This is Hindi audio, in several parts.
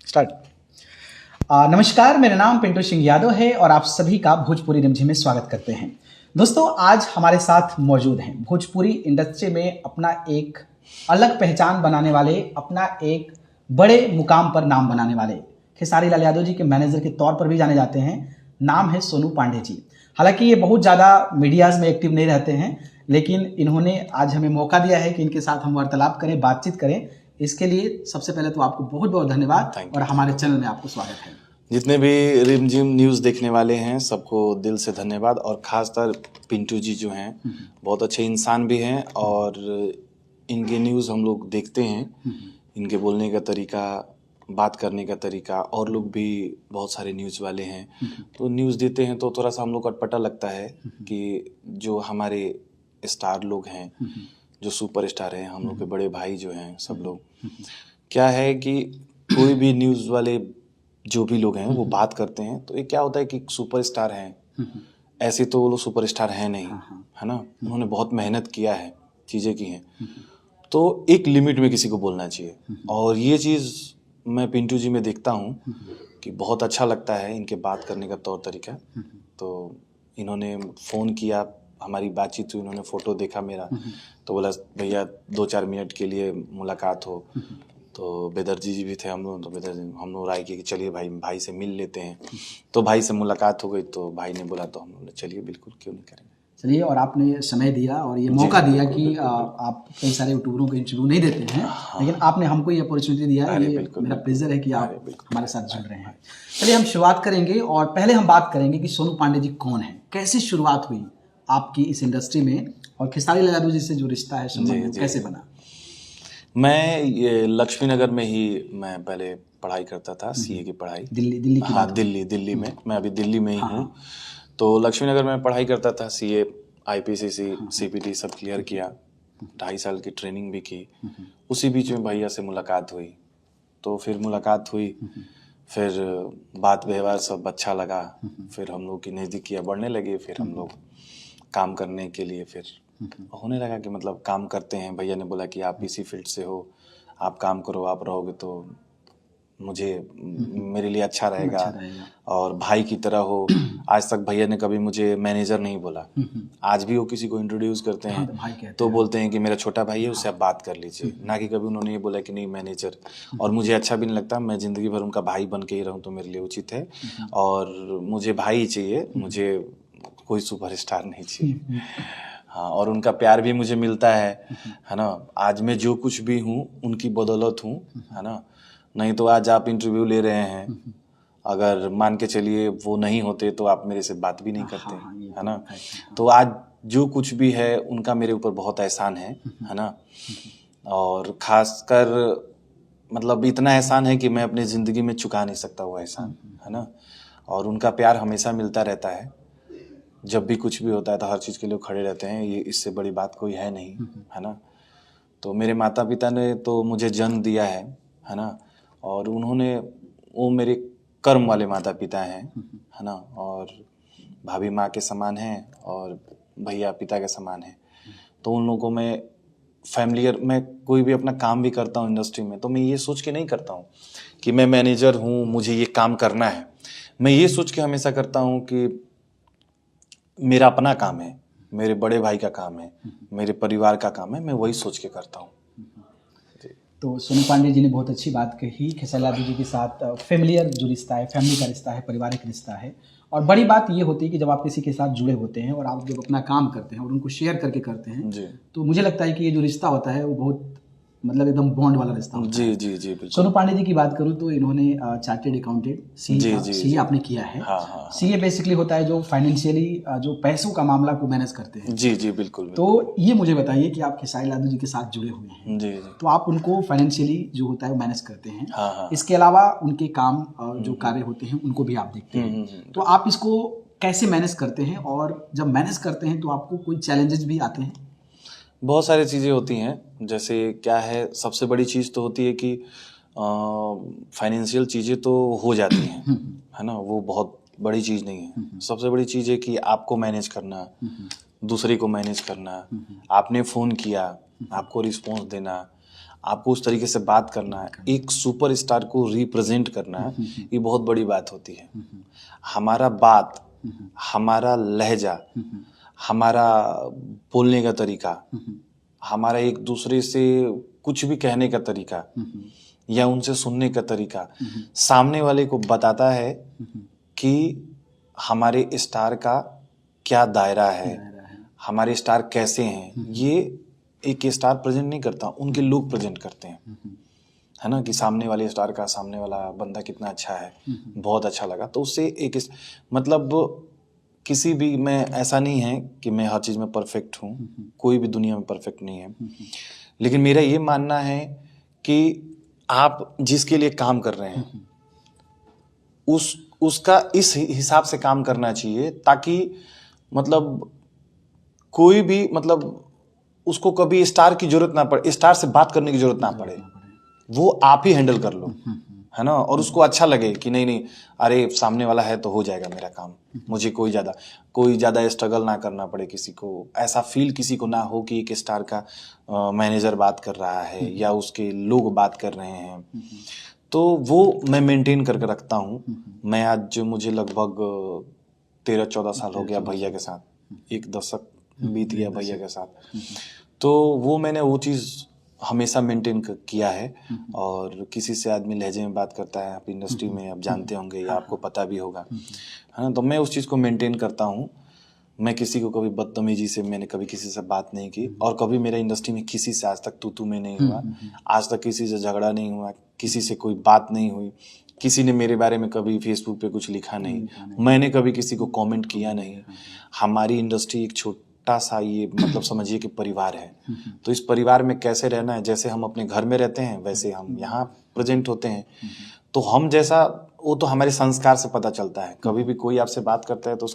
स्टार्ट। नमस्कार, मेरा नाम पिंटू सिंह यादव है और आप सभी का भोजपुरी रिमझिम में स्वागत करते हैं। दोस्तों, आज हमारे साथ मौजूद हैं भोजपुरी इंडस्ट्री में अपना एक अलग पहचान बनाने वाले, अपना एक बड़े मुकाम पर नाम बनाने वाले खेसारी लाल यादव जी के मैनेजर के तौर पर भी जाने जाते हैं। नाम है सोनू पांडे जी। हालांकि ये बहुत ज़्यादा मीडियाज़ में एक्टिव नहीं रहते हैं, लेकिन इन्होंने आज हमें मौका दिया है कि इनके साथ हम वार्तालाप करें, बातचीत करें। इसके लिए सबसे पहले तो आपको बहुत बहुत धन्यवाद और हमारे चैनल में आपको स्वागत है। जितने भी रिमझिम न्यूज़ देखने वाले हैं सबको दिल से धन्यवाद। और खासकर पिंटू जी जो हैं बहुत अच्छे इंसान भी हैं और इनके न्यूज़ हम लोग देखते हैं। इनके बोलने का तरीका, बात करने का तरीका, और लोग भी बहुत सारे न्यूज़ वाले हैं तो न्यूज़ देते हैं तो थोड़ा सा हम लोग को अटपटा लगता है कि जो हमारे स्टार लोग हैं, जो सुपरस्टार हैं, हम लोग के बड़े भाई जो हैं, सब लोग क्या है कि कोई भी न्यूज़ वाले जो भी लोग हैं वो बात करते हैं तो ये क्या होता है कि सुपरस्टार हैं, ऐसे तो वो लोग सुपरस्टार हैं नहीं, है ना। उन्होंने बहुत मेहनत किया है, चीज़ें की हैं, तो एक लिमिट में किसी को बोलना चाहिए। और ये चीज़ मैं पिंटू जी में देखता हूँ कि बहुत अच्छा लगता है इनके बात करने का तौर तरीका। तो इन्होंने फ़ोन किया, हमारी बातचीत हुई, उन्होंने फ़ोटो देखा मेरा तो बोला भैया 2-4 मिनट के लिए मुलाकात हो। तो बेदर्जी जी भी थे हम लोग, तो बेदर्जी हम लोग राय की कि चलिए भाई से मिल लेते हैं। तो भाई से मुलाकात हो गई तो भाई ने बोला तो हम लोग चलिए बिल्कुल, क्यों नहीं करेंगे। चलिए, और आपने समय दिया और ये मौका दिया कि आप कई सारे यूट्यूबरों को इंटरव्यू नहीं देते हैं, लेकिन आपने हमको ये अपॉर्चुनिटी दिया है। ये मेरा प्लेजर है कि आप हमारे साथ जुड़ रहे हैं। चलिए, हम शुरुआत करेंगे और पहले हम बात करेंगे कि सोनू पांडे जी कौन है, कैसे शुरुआत हुई आपकी इस इंडस्ट्री में, और खेसारी लाल यादव जी से जो रिश्ता है संबंध कैसे बना। मैं ये लक्ष्मी नगर में ही मैं पहले पढ़ाई करता था, सीए की पढ़ाई। दिल्ली की हाँ, दिल्ली में। मैं अभी दिल्ली में ही हूँ। तो लक्ष्मी नगर में पढ़ाई करता था, सीए, आईपीसीसी, सीपीटी सब क्लियर किया, 2.5 साल की ट्रेनिंग भी की। उसी बीच में भैया से मुलाकात हुई, तो फिर मुलाकात हुई, फिर बात व्यवहार सब अच्छा लगा, फिर हम लोग की नज़दीकियाँ बढ़ने लगी, फिर हम लोग काम करने के लिए फिर होने लगा कि मतलब काम करते हैं। भैया ने बोला कि आप इसी फील्ड से हो, आप काम करो, आप रहोगे तो मुझे मेरे लिए अच्छा रहेगा और भाई की तरह हो। आज तक भैया ने कभी मुझे मैनेजर नहीं बोला। आज भी वो किसी को इंट्रोड्यूस करते हैं तो बोलते हैं कि मेरा छोटा भाई है, उससे आप बात कर लीजिए, ना कि कभी उन्होंने ये बोला कि नहीं मैनेजर। और मुझे अच्छा भी नहीं लगता, मैं ज़िंदगी भर उनका भाई बन के ही रहूँ तो मेरे लिए उचित है। और मुझे भाई ही चाहिए, मुझे कोई सुपरस्टार नहीं चाहिए। हाँ, और उनका प्यार भी मुझे मिलता है ना। आज मैं जो कुछ भी हूँ उनकी बदौलत हूँ, है ना। नहीं तो आज आप इंटरव्यू ले रहे हैं, अगर मान के चलिए वो नहीं होते तो आप मेरे से बात भी नहीं करते, है ना। तो आज जो कुछ भी है उनका मेरे ऊपर बहुत एहसान है ना। और खासकर मतलब इतना एहसान है कि मैं अपनी ज़िंदगी में चुका नहीं सकता वो एहसान, है ना। और उनका प्यार हमेशा मिलता रहता है, जब भी कुछ भी होता है तो हर चीज़ के लिए खड़े रहते हैं। ये इससे बड़ी बात कोई है नहीं, है ना। तो मेरे माता पिता ने तो मुझे जन्म दिया है ना। और उन्होंने, वो मेरे कर्म वाले माता पिता हैं, है ना। और भाभी माँ के समान हैं और भैया पिता के समान हैं। तो उन लोगों में फैमिलियर, मैं कोई भी अपना काम भी करता हूँ इंडस्ट्री में तो मैं ये सोच के नहीं करता हूँ कि मैं मैनेजर हूँ, मुझे ये काम करना है। मैं ये सोच के हमेशा करता हूँ कि मेरा अपना काम है, मेरे बड़े भाई का काम है, मेरे परिवार का काम है, मैं वही सोच के करता हूँ। तो सोनू पांडे जी ने बहुत अच्छी बात कही। खेसारी लाल जी के साथ फैमिलियर जो रिश्ता है, फैमिली का रिश्ता है, पारिवारिक रिश्ता है। और बड़ी बात ये होती है कि जब आप किसी के साथ जुड़े होते हैं और आप जब अपना काम करते हैं और उनको शेयर करके करते हैं तो मुझे लगता है कि ये जो रिश्ता होता है वो बहुत मतलब एकदम बॉन्ड वाला रिश्ता होता है। जी बिल्कुल। सोनू पांडे जी की बात करूं तो इन्होंने चार्टेड अकाउंटेंट सीए आपने किया है। सीए बेसिकली होता है जो फाइनेंशियली जो पैसों का मामला को मैनेज करते हैं। जी बिल्कुल। तो ये मुझे बताइए कि आप खेसारी लाल जी के साथ जुड़े हुए हैं, तो आप उनको फाइनेंशियली जो होता है वो मैनेज करते हैं। इसके अलावा उनके काम जो कार्य होते हैं उनको भी आप देखते हैं। तो आप इसको कैसे मैनेज करते हैं, और जब मैनेज करते हैं तो आपको कोई चैलेंजेस भी आते हैं? बहुत सारी चीज़ें होती हैं। जैसे क्या है, सबसे बड़ी चीज़ तो होती है कि फाइनेंशियल चीज़ें तो हो जाती हैं, है ना। वो बहुत बड़ी चीज़ नहीं है। सबसे बड़ी चीज़ है कि आपको मैनेज करना, दूसरे को मैनेज करना। आपने फ़ोन किया, आपको रिस्पॉन्स देना, आपको उस तरीके से बात करना है, एक सुपरस्टार को रिप्रेजेंट करना है, ये बहुत बड़ी बात होती है। हमारा बात, हमारा लहजा, हमारा बोलने का तरीका, हमारा एक दूसरे से कुछ भी कहने का तरीका या उनसे सुनने का तरीका सामने वाले को बताता है कि हमारे स्टार का क्या दायरा है, हमारे स्टार कैसे हैं। ये एक स्टार प्रेजेंट नहीं करता, उनके लोग प्रेजेंट करते हैं, है ना, कि सामने वाले स्टार का सामने वाला बंदा कितना अच्छा है, बहुत अच्छा लगा। तो उससे एक मतलब किसी भी, मैं ऐसा नहीं है कि मैं हर चीज़ में परफेक्ट हूँ, कोई भी दुनिया में परफेक्ट नहीं है, लेकिन मेरा ये मानना है कि आप जिसके लिए काम कर रहे हैं उसका इस हिसाब से काम करना चाहिए ताकि मतलब कोई भी मतलब उसको कभी स्टार की जरूरत ना पड़े, स्टार से बात करने की जरूरत ना पड़े, वो आप ही हैंडल कर लो, है ना, और उसको अच्छा लगे कि नहीं नहीं, अरे सामने वाला है तो हो जाएगा मेरा काम, मुझे कोई ज़्यादा स्ट्रगल ना करना पड़े, किसी को ऐसा फील किसी को ना हो कि एक स्टार का मैनेजर बात कर रहा है या उसके लोग बात कर रहे हैं। तो वो मैं मेंटेन करके रखता हूँ। मैं आज मुझे लगभग 13-14 साल हो गया भैया के साथ, एक दशक बीत गया भैया के साथ, तो वो मैंने वो चीज़ हमेशा मेंटेन किया है। और किसी से आदमी लहजे में बात करता है, आप इंडस्ट्री में आप जानते होंगे या आपको पता भी होगा, है ना, तो मैं उस चीज़ को मेंटेन करता हूँ। मैं किसी को कभी बदतमीजी से मैंने कभी किसी से बात नहीं की, और कभी मेरा इंडस्ट्री में किसी से आज तक तू में नहीं हुआ, आज तक किसी से झगड़ा नहीं हुआ, किसी से कोई बात नहीं हुई, किसी ने मेरे बारे में कभी फेसबुक पे कुछ लिखा नहीं, मैंने कभी किसी को कमेंट किया नहीं। हमारी इंडस्ट्री एक छोटा सा ये मतलब समझिए कि परिवार है, तो इस परिवार में कैसे रहना है, जैसे हम अपने घर में रहते हैं वैसे हम यहाँ प्रेजेंट होते हैं। तो हम जैसा, वो तो हमारे संस्कार से पता चलता है। कभी भी कोई आपसे बात करता है तो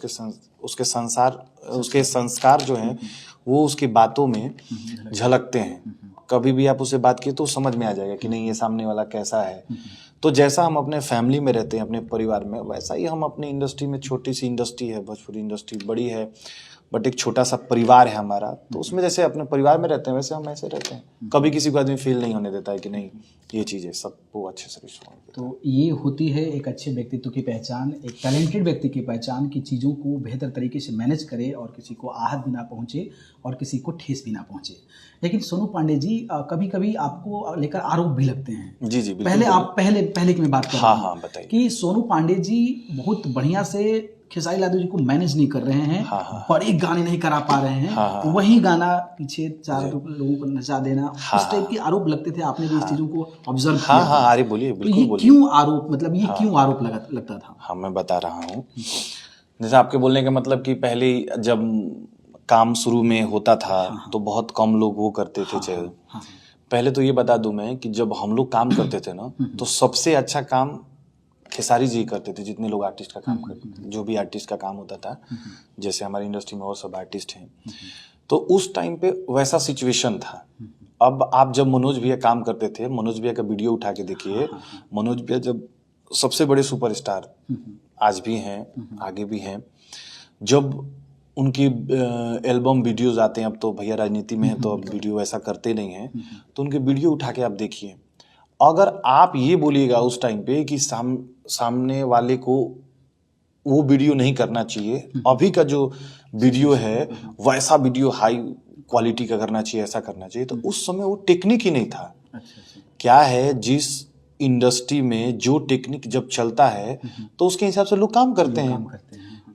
उसके संस्कार जो हैं वो उसकी बातों में झलकते हैं। कभी भी आप उससे बात किए तो समझ में आ जाएगा कि नहीं ये सामने वाला कैसा है। तो जैसा हम अपने फैमिली में रहते हैं, अपने परिवार में, वैसा ही हम अपनी इंडस्ट्री में, छोटी सी इंडस्ट्री है भोजपुरी इंडस्ट्री, बड़ी है बट एक छोटा सा परिवार है हमारा, तो उसमें जैसे अपने परिवार में रहते हैं वैसे हम ऐसे रहते हैं। कभी किसी को आदमी फील नहीं होने देता है कि नहीं ये चीज़ है, सबको अच्छे से रिस्पॉन्ड। तो ये होती है एक अच्छे व्यक्तित्व की पहचान, एक टैलेंटेड व्यक्ति की पहचान, कि चीज़ों को बेहतर तरीके से मैनेज करे और किसी को आहत भी ना पहुँचे और किसी को ठेस भी ना पहुँचे। लेकिन सोनू पांडे जी, कभी कभी आपको लेकर आरोप भी लगते हैं। जी जी, पहले आप पहले की मैं बात कर रहा हूँ। हाँ बताइए। कि सोनू पांडे जी बहुत बढ़िया से खेसारी लाल जी को मैनेज नहीं कर रहे हैं, बड़े गाने नहीं करा पा रहे हैं, वही गाना पीछे 4 लोगों को नचा देना, उस टाइप के आरोप लगते थे। आपने भी इस चीजों को ऑब्जर्व किया? हाँ, अरे बोलिए, बिल्कुल बोलिए। क्यों आरोप, मतलब ये क्यों आरोप लगता था? हाँ, मैं बता रहा हूँ। जैसे आपके बोलने का मतलब कि पहले जब काम शुरू में होता था तो बहुत कम लोग वो करते थे। पहले तो ये बता दूं मैं कि जब हम लोग काम करते थे ना, तो सबसे अच्छा काम खेसारी जी करते थे। जितने लोग आर्टिस्ट का काम करते थे, जो भी आर्टिस्ट का काम होता था, जैसे हमारी इंडस्ट्री में और सब आर्टिस्ट हैं, तो उस टाइम पे वैसा सिचुएशन था। अब आप जब मनोज भैया काम करते थे, मनोज भैया का वीडियो उठा के देखिए, मनोज भैया जब सबसे बड़े सुपरस्टार आज भी हैं, आगे भी हैं, जब उनकी एल्बम वीडियोज आते हैं, अब तो भैया राजनीति में है तो अब वीडियो ऐसा करते नहीं हैं, तो उनके वीडियो उठा के आप देखिए। अगर आप ये बोलिएगा उस टाइम पे कि सामने वाले को वो वीडियो नहीं करना चाहिए, अभी का जो वीडियो है वैसा वीडियो हाई क्वालिटी का करना चाहिए, ऐसा करना चाहिए, तो उस समय वो टेक्निक ही नहीं था। क्या है, जिस इंडस्ट्री में जो टेक्निक जब चलता है तो उसके हिसाब से लोग काम करते हैं।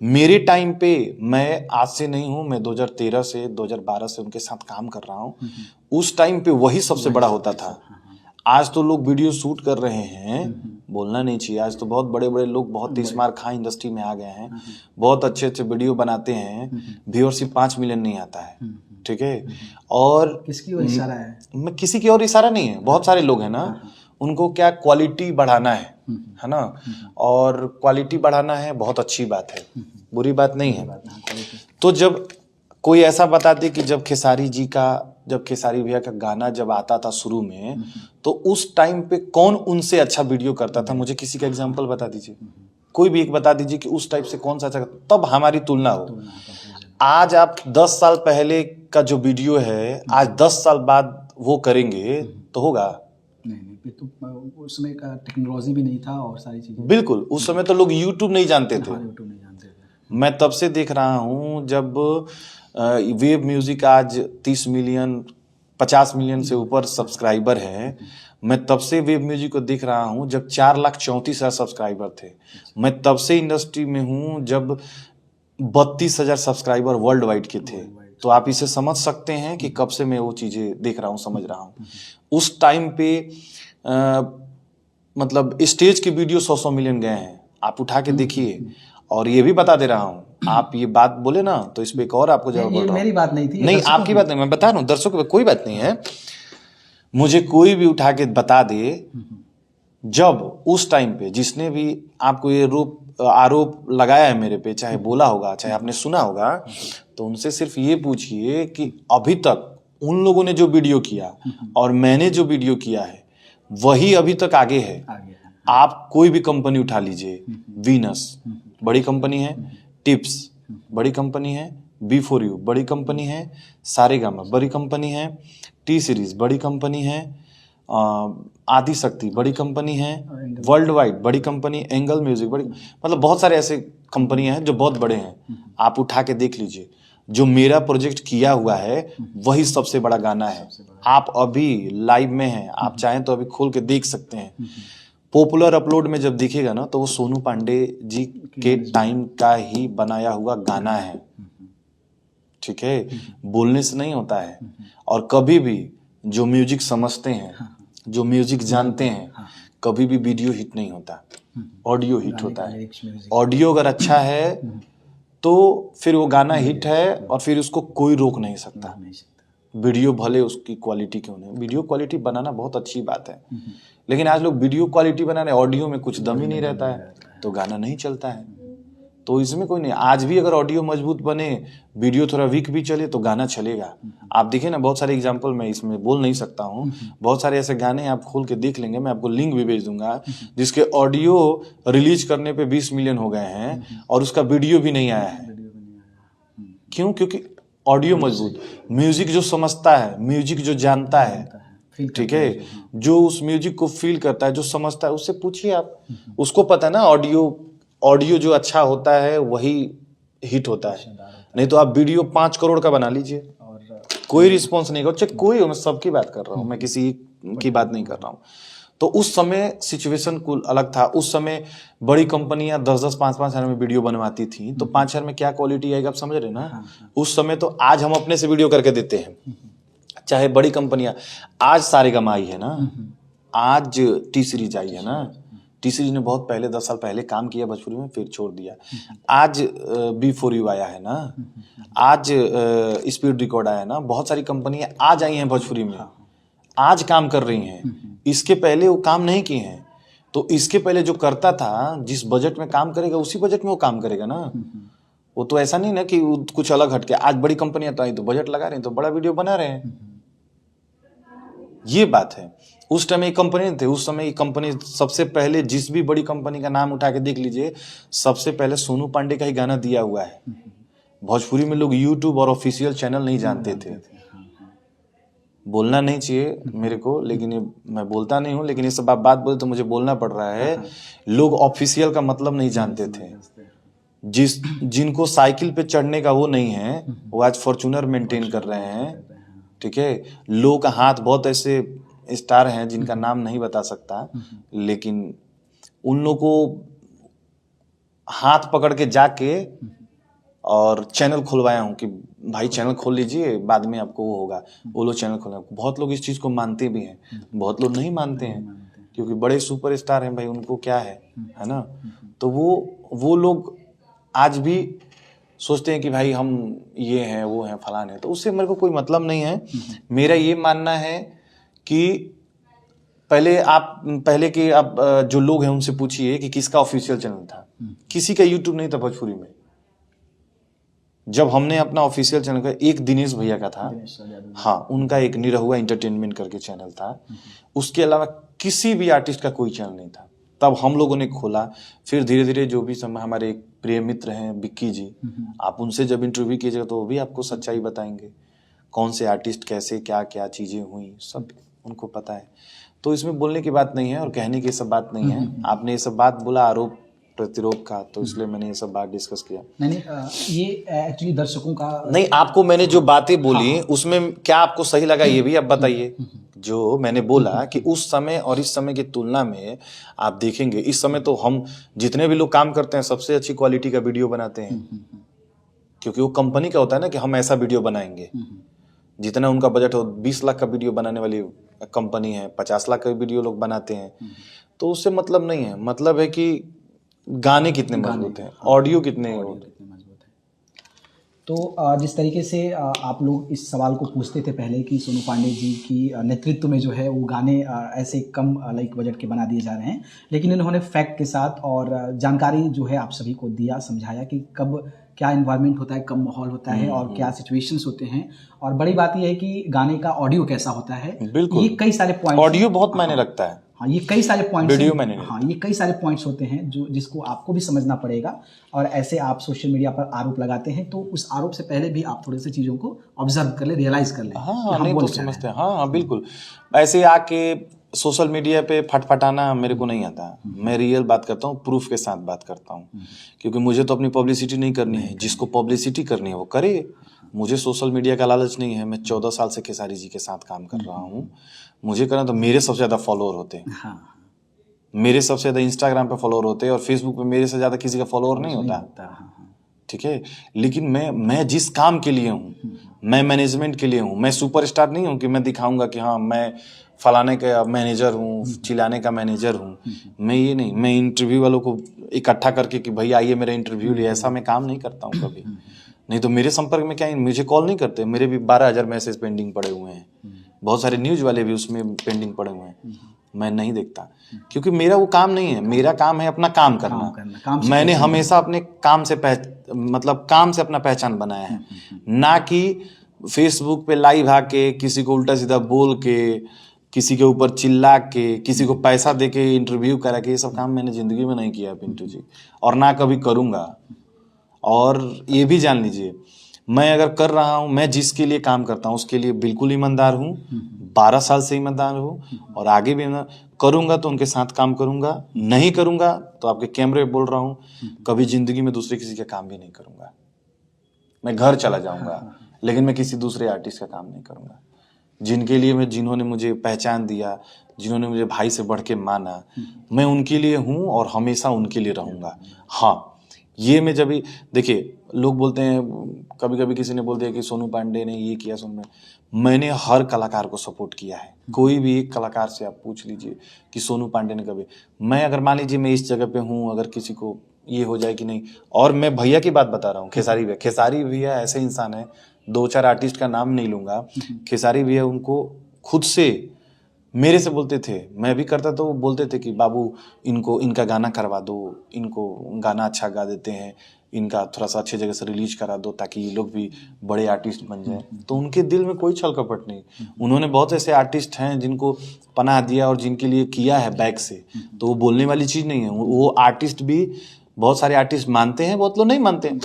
मेरे टाइम पे, मैं आज से नहीं हूँ, मैं 2013 से 2012 से उनके साथ काम कर रहा हूँ, उस टाइम पे वही सबसे बड़ा होता था। आज तो लोग वीडियो शूट कर रहे हैं, बोलना नहीं चाहिए, आज तो बहुत बड़े बड़े लोग बहुत तीसमार खां इंडस्ट्री में आ गए हैं, बहुत अच्छे अच्छे वीडियो बनाते हैं, व्यूअरशिप 5 मिलियन नहीं आता है, ठीक है। और किसकी ओर इशारा है? मैं किसी की ओर इशारा नहीं है, बहुत सारे लोग हैं ना, उनको क्या क्वालिटी बढ़ाना है ना, और क्वालिटी बढ़ाना है, बहुत अच्छी बात है, बुरी बात नहीं है। तो जब कोई ऐसा बताते कि जब खेसारी भैया का गाना जब आता था शुरू में, तो उस टाइम पे कौन उनसे अच्छा वीडियो करता था, मुझे किसी का एग्जांपल बता दीजिए, कोई भी एक बता दीजिए कि उस टाइप से कौन सा अच्छा, तब हमारी तुलना हो। आज आप 10 साल पहले का जो वीडियो है, आज 10 साल बाद वो करेंगे तो होगा? नहीं फिर तो उस समय का टेक्नोलॉजी भी नहीं था और सारी चीजें। बिल्कुल, उस समय तो लोग यूट्यूब नहीं जानते थे। हाँ, यूट्यूब नहीं जानते थे। मैं तब से देख रहा हूँ जब वेब म्यूजिक आज 30 मिलियन 50 मिलियन से ऊपर सब्सक्राइबर है। मैं तब से वेब म्यूजिक को देख रहा हूँ जब 4,34,000 सब्सक्राइबर थे। मैं तब से इंडस्ट्री में हूँ जब 32,000 सब्सक्राइबर वर्ल्ड वाइड के थे। तो आप इसे समझ सकते हैं कि कब से मैं वो चीजें देख रहा हूँ, समझ रहा हूँ। उस टाइम पे मतलब स्टेज के वीडियो 100 मिलियन गए हैं, आप उठा के देखिए। और ये भी बता दे रहा हूँ, आप ये बात बोले ना तो इस पे एक और आपको जवाब बोल रहा हूँ। मेरी बात नहीं थी, नहीं, आपकी बात नहीं, मैं बता रहा हूँ दर्शकों पे, कोई बात नहीं है। मुझे कोई भी उठा के बता दे, जब उस टाइम पे जिसने भी आपको ये आरोप लगाया है मेरे पे, चाहे बोला होगा चाहे आपने सुना होगा, तो उनसे सिर्फ ये पूछिए कि अभी तक उन लोगों ने जो वीडियो किया और मैंने जो वीडियो किया है वही अभी तक आगे है। आप कोई भी कंपनी उठा लीजिए, वीनस बड़ी कंपनी है, टिप्स बड़ी कंपनी है, B4U बड़ी कंपनी है, सारेगामा बड़ी कंपनी है, टी सीरीज बड़ी कंपनी है, आदि शक्ति बड़ी कंपनी है, वर्ल्ड वाइड बड़ी कंपनी, एंगल म्यूजिक बड़ी, मतलब बहुत सारे ऐसे कंपनियां हैं जो बहुत बड़े हैं। आप उठा के देख लीजिए, जो मेरा प्रोजेक्ट किया हुआ है वही सबसे बड़ा गाना है। आप अभी लाइव में हैं, आप चाहें तो अभी खोल के देख सकते हैं। पॉपुलर अपलोड में जब दिखेगा ना तो वो सोनू पांडे जी के टाइम का ही बनाया हुआ गाना है, ठीक है, बोलने से नहीं होता है। और कभी भी जो म्यूजिक समझते हैं, जो म्यूजिक जानते हैं, कभी भी वीडियो हिट नहीं होता, ऑडियो हिट होता है। ऑडियो अगर अच्छा है तो फिर वो गाना हिट है और फिर उसको कोई रोक नहीं सकता। वीडियो भले उसकी क्वालिटी क्यों नहीं, वीडियो क्वालिटी बनाना बहुत अच्छी बात है, लेकिन आज लोग वीडियो क्वालिटी बना रहे हैं, ऑडियो में कुछ दम ही नहीं रहता है, तो गाना नहीं चलता है। तो इसमें कोई नहीं, आज भी अगर ऑडियो मजबूत बने, वीडियो थोड़ा वीक भी चले तो गाना चलेगा। आप देखिए ना, बहुत सारे एग्जांपल मैं इसमें बोल नहीं सकता हूँ, बहुत सारे ऐसे गाने आप खोल के देख लेंगे, मैं आपको लिंक भी भेज दूंगा, जिसके ऑडियो रिलीज करने पे 20 मिलियन हो गए हैं और उसका वीडियो भी नहीं आया है। क्यों? क्योंकि ऑडियो मजबूत, म्यूजिक जो समझता है, म्यूजिक जो जानता है, ठीक है, जो उस म्यूजिक को फील करता है, जो समझता है, उससे पूछिए आप, उसको पता है ना ऑडियो जो अच्छा होता है वही हिट होता है। नहीं तो आप वीडियो 5 करोड़ का बना लीजिए, कोई रिस्पॉन्स नहीं होगा, चाहे कोई हो, मैं सबकी बात कर रहा हूँ, मैं किसी की बात नहीं कर रहा हूँ। तो उस समय सिचुएशन कुल अलग था। उस समय बड़ी कंपनियां 10-10, 5-5 हजार में वीडियो बनवाती थी, तो 5 हजार में क्या क्वालिटी आएगी आप समझ रहे ना। उस समय तो आज हम अपने से वीडियो करके देते हैं, चाहे बड़ी कंपनियां, आज सारेगामा आई है ना, आज टी सीरीज आई है ना, टी सीरीज ने बहुत पहले 10 साल पहले काम किया भोजपुरी में, फिर छोड़ दिया। आज B4U आया है ना, आज स्पीड रिकॉर्ड आया है ना, बहुत सारी कंपनियां आज आई हैं भोजपुरी में, आज काम कर रही हैं। इसके पहले वो काम नहीं किए हैं। तो इसके पहले जो करता था, जिस बजट में काम करेगा उसी बजट में वो काम करेगा ना। वो तो ऐसा नहीं ना कि कुछ अलग हटके, आज बड़ी कंपनियां तो आई तो बजट लगा रहे हैं तो बड़ा वीडियो बना रहे हैं, ये बात है। उस टाइम एक कंपनी थे, उस समय एक कंपनी सबसे पहले, जिस भी बड़ी कंपनी का नाम उठा के देख लीजिए, सबसे पहले सोनू पांडे का ही गाना दिया हुआ है। भोजपुरी में लोग यूट्यूब और ऑफिशियल चैनल नहीं जानते थे। बोलना नहीं चाहिए मेरे को, लेकिन ये मैं बोलता नहीं हूँ, लेकिन ये सब आप बात बोले तो मुझे बोलना पड़ रहा है। लोग ऑफिशियल का मतलब नहीं जानते थे। जिनको साइकिल पे चढ़ने का वो नहीं है, वो आज फॉर्च्यूनर मेंटेन कर रहे हैं, ठीक है। लोगों का हाथ, बहुत ऐसे स्टार हैं जिनका नाम नहीं बता सकता, लेकिन उन लोगों को हाथ पकड़ के जाके और चैनल खुलवाया हूँ कि भाई चैनल खोल लीजिए, बाद में आपको वो होगा, वो लोग चैनल खोला। बहुत लोग इस चीज को मानते भी हैं, बहुत लोग नहीं मानते हैं, क्योंकि बड़े सुपरस्टार हैं भाई, उनको क्या है ना। तो वो लोग आज भी सोचते हैं कि भाई हम ये हैं, वो हैं, फलान है, तो उससे मेरे को कोई मतलब नहीं है। मेरा ये मानना है कि पहले के आप जो लोग हैं उनसे पूछिए कि किसका ऑफिशियल चैनल था। किसी का यूट्यूब नहीं था भोजपुरी में। जब हमने अपना ऑफिशियल चैनल का, एक दिनेश भैया का था, हाँ, उनका एक निरहुआ एंटरटेनमेंट करके चैनल था, उसके अलावा किसी भी आर्टिस्ट का कोई चैनल नहीं था। तब हम लोगों ने खोला, फिर धीरे धीरे जो भी समय, हमारे एक प्रिय मित्र हैं विक्की जी, आप उनसे जब इंटरव्यू कीजिएगा तो वो भी आपको सच्चाई बताएंगे, कौन से आर्टिस्ट कैसे क्या क्या चीजें हुई, सब उनको पता है। तो इसमें बोलने की बात नहीं है और कहने की सब बात नहीं है। आपने ये सब बात बोला आरोप प्रतिरोध का, तो इसलिए मैंने ये सब बात डिस्कस किया। नहीं ये एक्चुअली दर्शकों का नहीं, आपको मैंने जो बातें बोली उसमें क्या आपको सही लगा ये भी आप बताइए। जो मैंने बोला कि उस समय और इस समय की तुलना में आप देखेंगे, इस समय तो हम जितने भी लोग काम करते हैं सबसे अच्छी क्वालिटी का वीडियो बनाते हैं, क्योंकि वो कंपनी का होता है ना कि हम ऐसा वीडियो बनाएंगे। जितना उनका बजट हो, 20 लाख का वीडियो बनाने वाली कंपनी है, 50 लाख का वीडियो लोग बनाते हैं। तो उससे मतलब नहीं है, मतलब है कि गाने कितने मजबूत हैं, ऑडियो कितने मजबूत है। तो जिस तरीके से आप लोग इस सवाल को पूछते थे पहले कि सोनू पांडे जी की नेतृत्व में जो है वो गाने ऐसे कम लाइक बजट के बना दिए जा रहे हैं, लेकिन इन्होंने फैक्ट के साथ और जानकारी जो है आप सभी को दिया, समझाया कि कब क्या इन्वायरमेंट होता है, कब माहौल होता है और क्या सिचुएशंस होते हैं। और बड़ी बात यह है कि गाने का ऑडियो कैसा होता है। बिल्कुल, ये कई सारे पॉइंट्स, ऑडियो बहुत मायने रखता है। हाँ, ये कई सारे पॉइंट्स, वीडियो मैंने हाँ ये कई सारे पॉइंट्स होते हैं जो जिसको आपको भी समझना पड़ेगा। और ऐसे आप सोशल मीडिया पर आरोप लगाते हैं तो उस आरोप से पहले भी आप थोड़ी सी चीज़ों को ऑब्जर्व कर ले, रियलाइज कर ले। हाँ, नहीं तो समझते हैं। हाँ, बिल्कुल। ऐसे आके सोशल मीडिया पे फटफटाना मेरे को नहीं आता। मैं रियल बात करता हूँ, प्रूफ के साथ बात करता हूँ, क्योंकि मुझे तो अपनी पब्लिसिटी नहीं करनी है। जिसको पब्लिसिटी करनी है वो करे। मुझे सोशल मीडिया का लालच नहीं है। मैं 14 साल से खेसारी जी के साथ काम कर रहा हूँ। मुझे करना तो मेरे सबसे ज्यादा फॉलोअर होते हैं, मेरे सबसे ज्यादा इंस्टाग्राम पे फॉलोअर होते हैं और फेसबुक पे मेरे से ज्यादा किसी का फॉलोअर नहीं होता। ठीक है, लेकिन मैं जिस काम के लिए हूँ, मैं मैनेजमेंट के लिए हूँ। मैं सुपरस्टार नहीं हूँ कि मैं दिखाऊंगा कि हाँ मैं फलाने का मैनेजर हूँ, चिल्लाने का मैनेजर हूँ। मैं ये नहीं, मैं इंटरव्यू वालों को इकट्ठा करके कि भाई आइए मेरा इंटरव्यू लिए, ऐसा मैं काम नहीं करता हूँ कभी। नहीं तो मेरे संपर्क में क्या, मुझे कॉल नहीं करते। मेरे भी 12,000 मैसेज पेंडिंग पड़े हुए हैं। बहुत सारे न्यूज वाले भी उसमें पेंडिंग पड़े हुए हैं। मैं नहीं देखता, क्योंकि मेरा वो काम नहीं है। मेरा काम है अपना काम करना। मैंने हमेशा अपने काम से मतलब काम से अपना पहचान बनाया है, ना कि फेसबुक पे लाइव आके किसी को उल्टा सीधा बोल के, किसी के ऊपर चिल्ला के, किसी को पैसा दे के इंटरव्यू करा के। ये सब काम मैंने जिंदगी में नहीं किया पिंटू जी, और ना कभी करूंगा। और ये भी जान लीजिए, मैं अगर कर रहा हूं, मैं जिसके लिए काम करता हूं उसके लिए बिल्कुल ईमानदार हूं। 12 साल से ईमानदार हूं और आगे भी करूंगा तो उनके साथ काम करूंगा। नहीं करूंगा तो आपके कैमरे पे बोल रहा हूं, कभी जिंदगी में दूसरे किसी का काम भी नहीं करूंगा। मैं घर चला जाऊंगा, लेकिन मैं किसी दूसरे आर्टिस्ट का काम नहीं करूंगा। जिनके लिए जिन्होंने मुझे पहचान दिया, जिन्होंने मुझे भाई से बढ़ के माना, मैं उनके लिए हूं और हमेशा उनके लिए रहूंगा। हाँ, ये मैं जब भी देखिए, लोग बोलते हैं, कभी कभी किसी ने बोल दिया कि सोनू पांडे ने ये किया। मैंने हर कलाकार को सपोर्ट किया है। कोई भी एक कलाकार से आप पूछ लीजिए कि सोनू पांडे ने कभी, मैं अगर मान लीजिए मैं इस जगह पे हूँ, अगर किसी को ये हो जाए कि नहीं, और मैं भैया की बात बता रहा हूँ, खेसारी भैया ऐसे इंसान है, 2-4 आर्टिस्ट का नाम नहीं लूंगा, खेसारी भैया उनको खुद से मेरे से बोलते थे, मैं भी करता तो वो बोलते थे कि बाबू इनका गाना करवा दो, इनको गाना अच्छा गा देते हैं, इनका थोड़ा सा अच्छी जगह से रिलीज करा दो ताकि ये लोग भी बड़े आर्टिस्ट बन जाएं। तो उनके दिल में कोई छल कपट नहीं। उन्होंने बहुत ऐसे आर्टिस्ट हैं जिनको पनाह दिया और जिनके लिए किया है बैक से, तो वो बोलने वाली चीज नहीं है। वो आर्टिस्ट भी, बहुत सारे आर्टिस्ट मानते हैं, बहुत लोग नहीं मानते।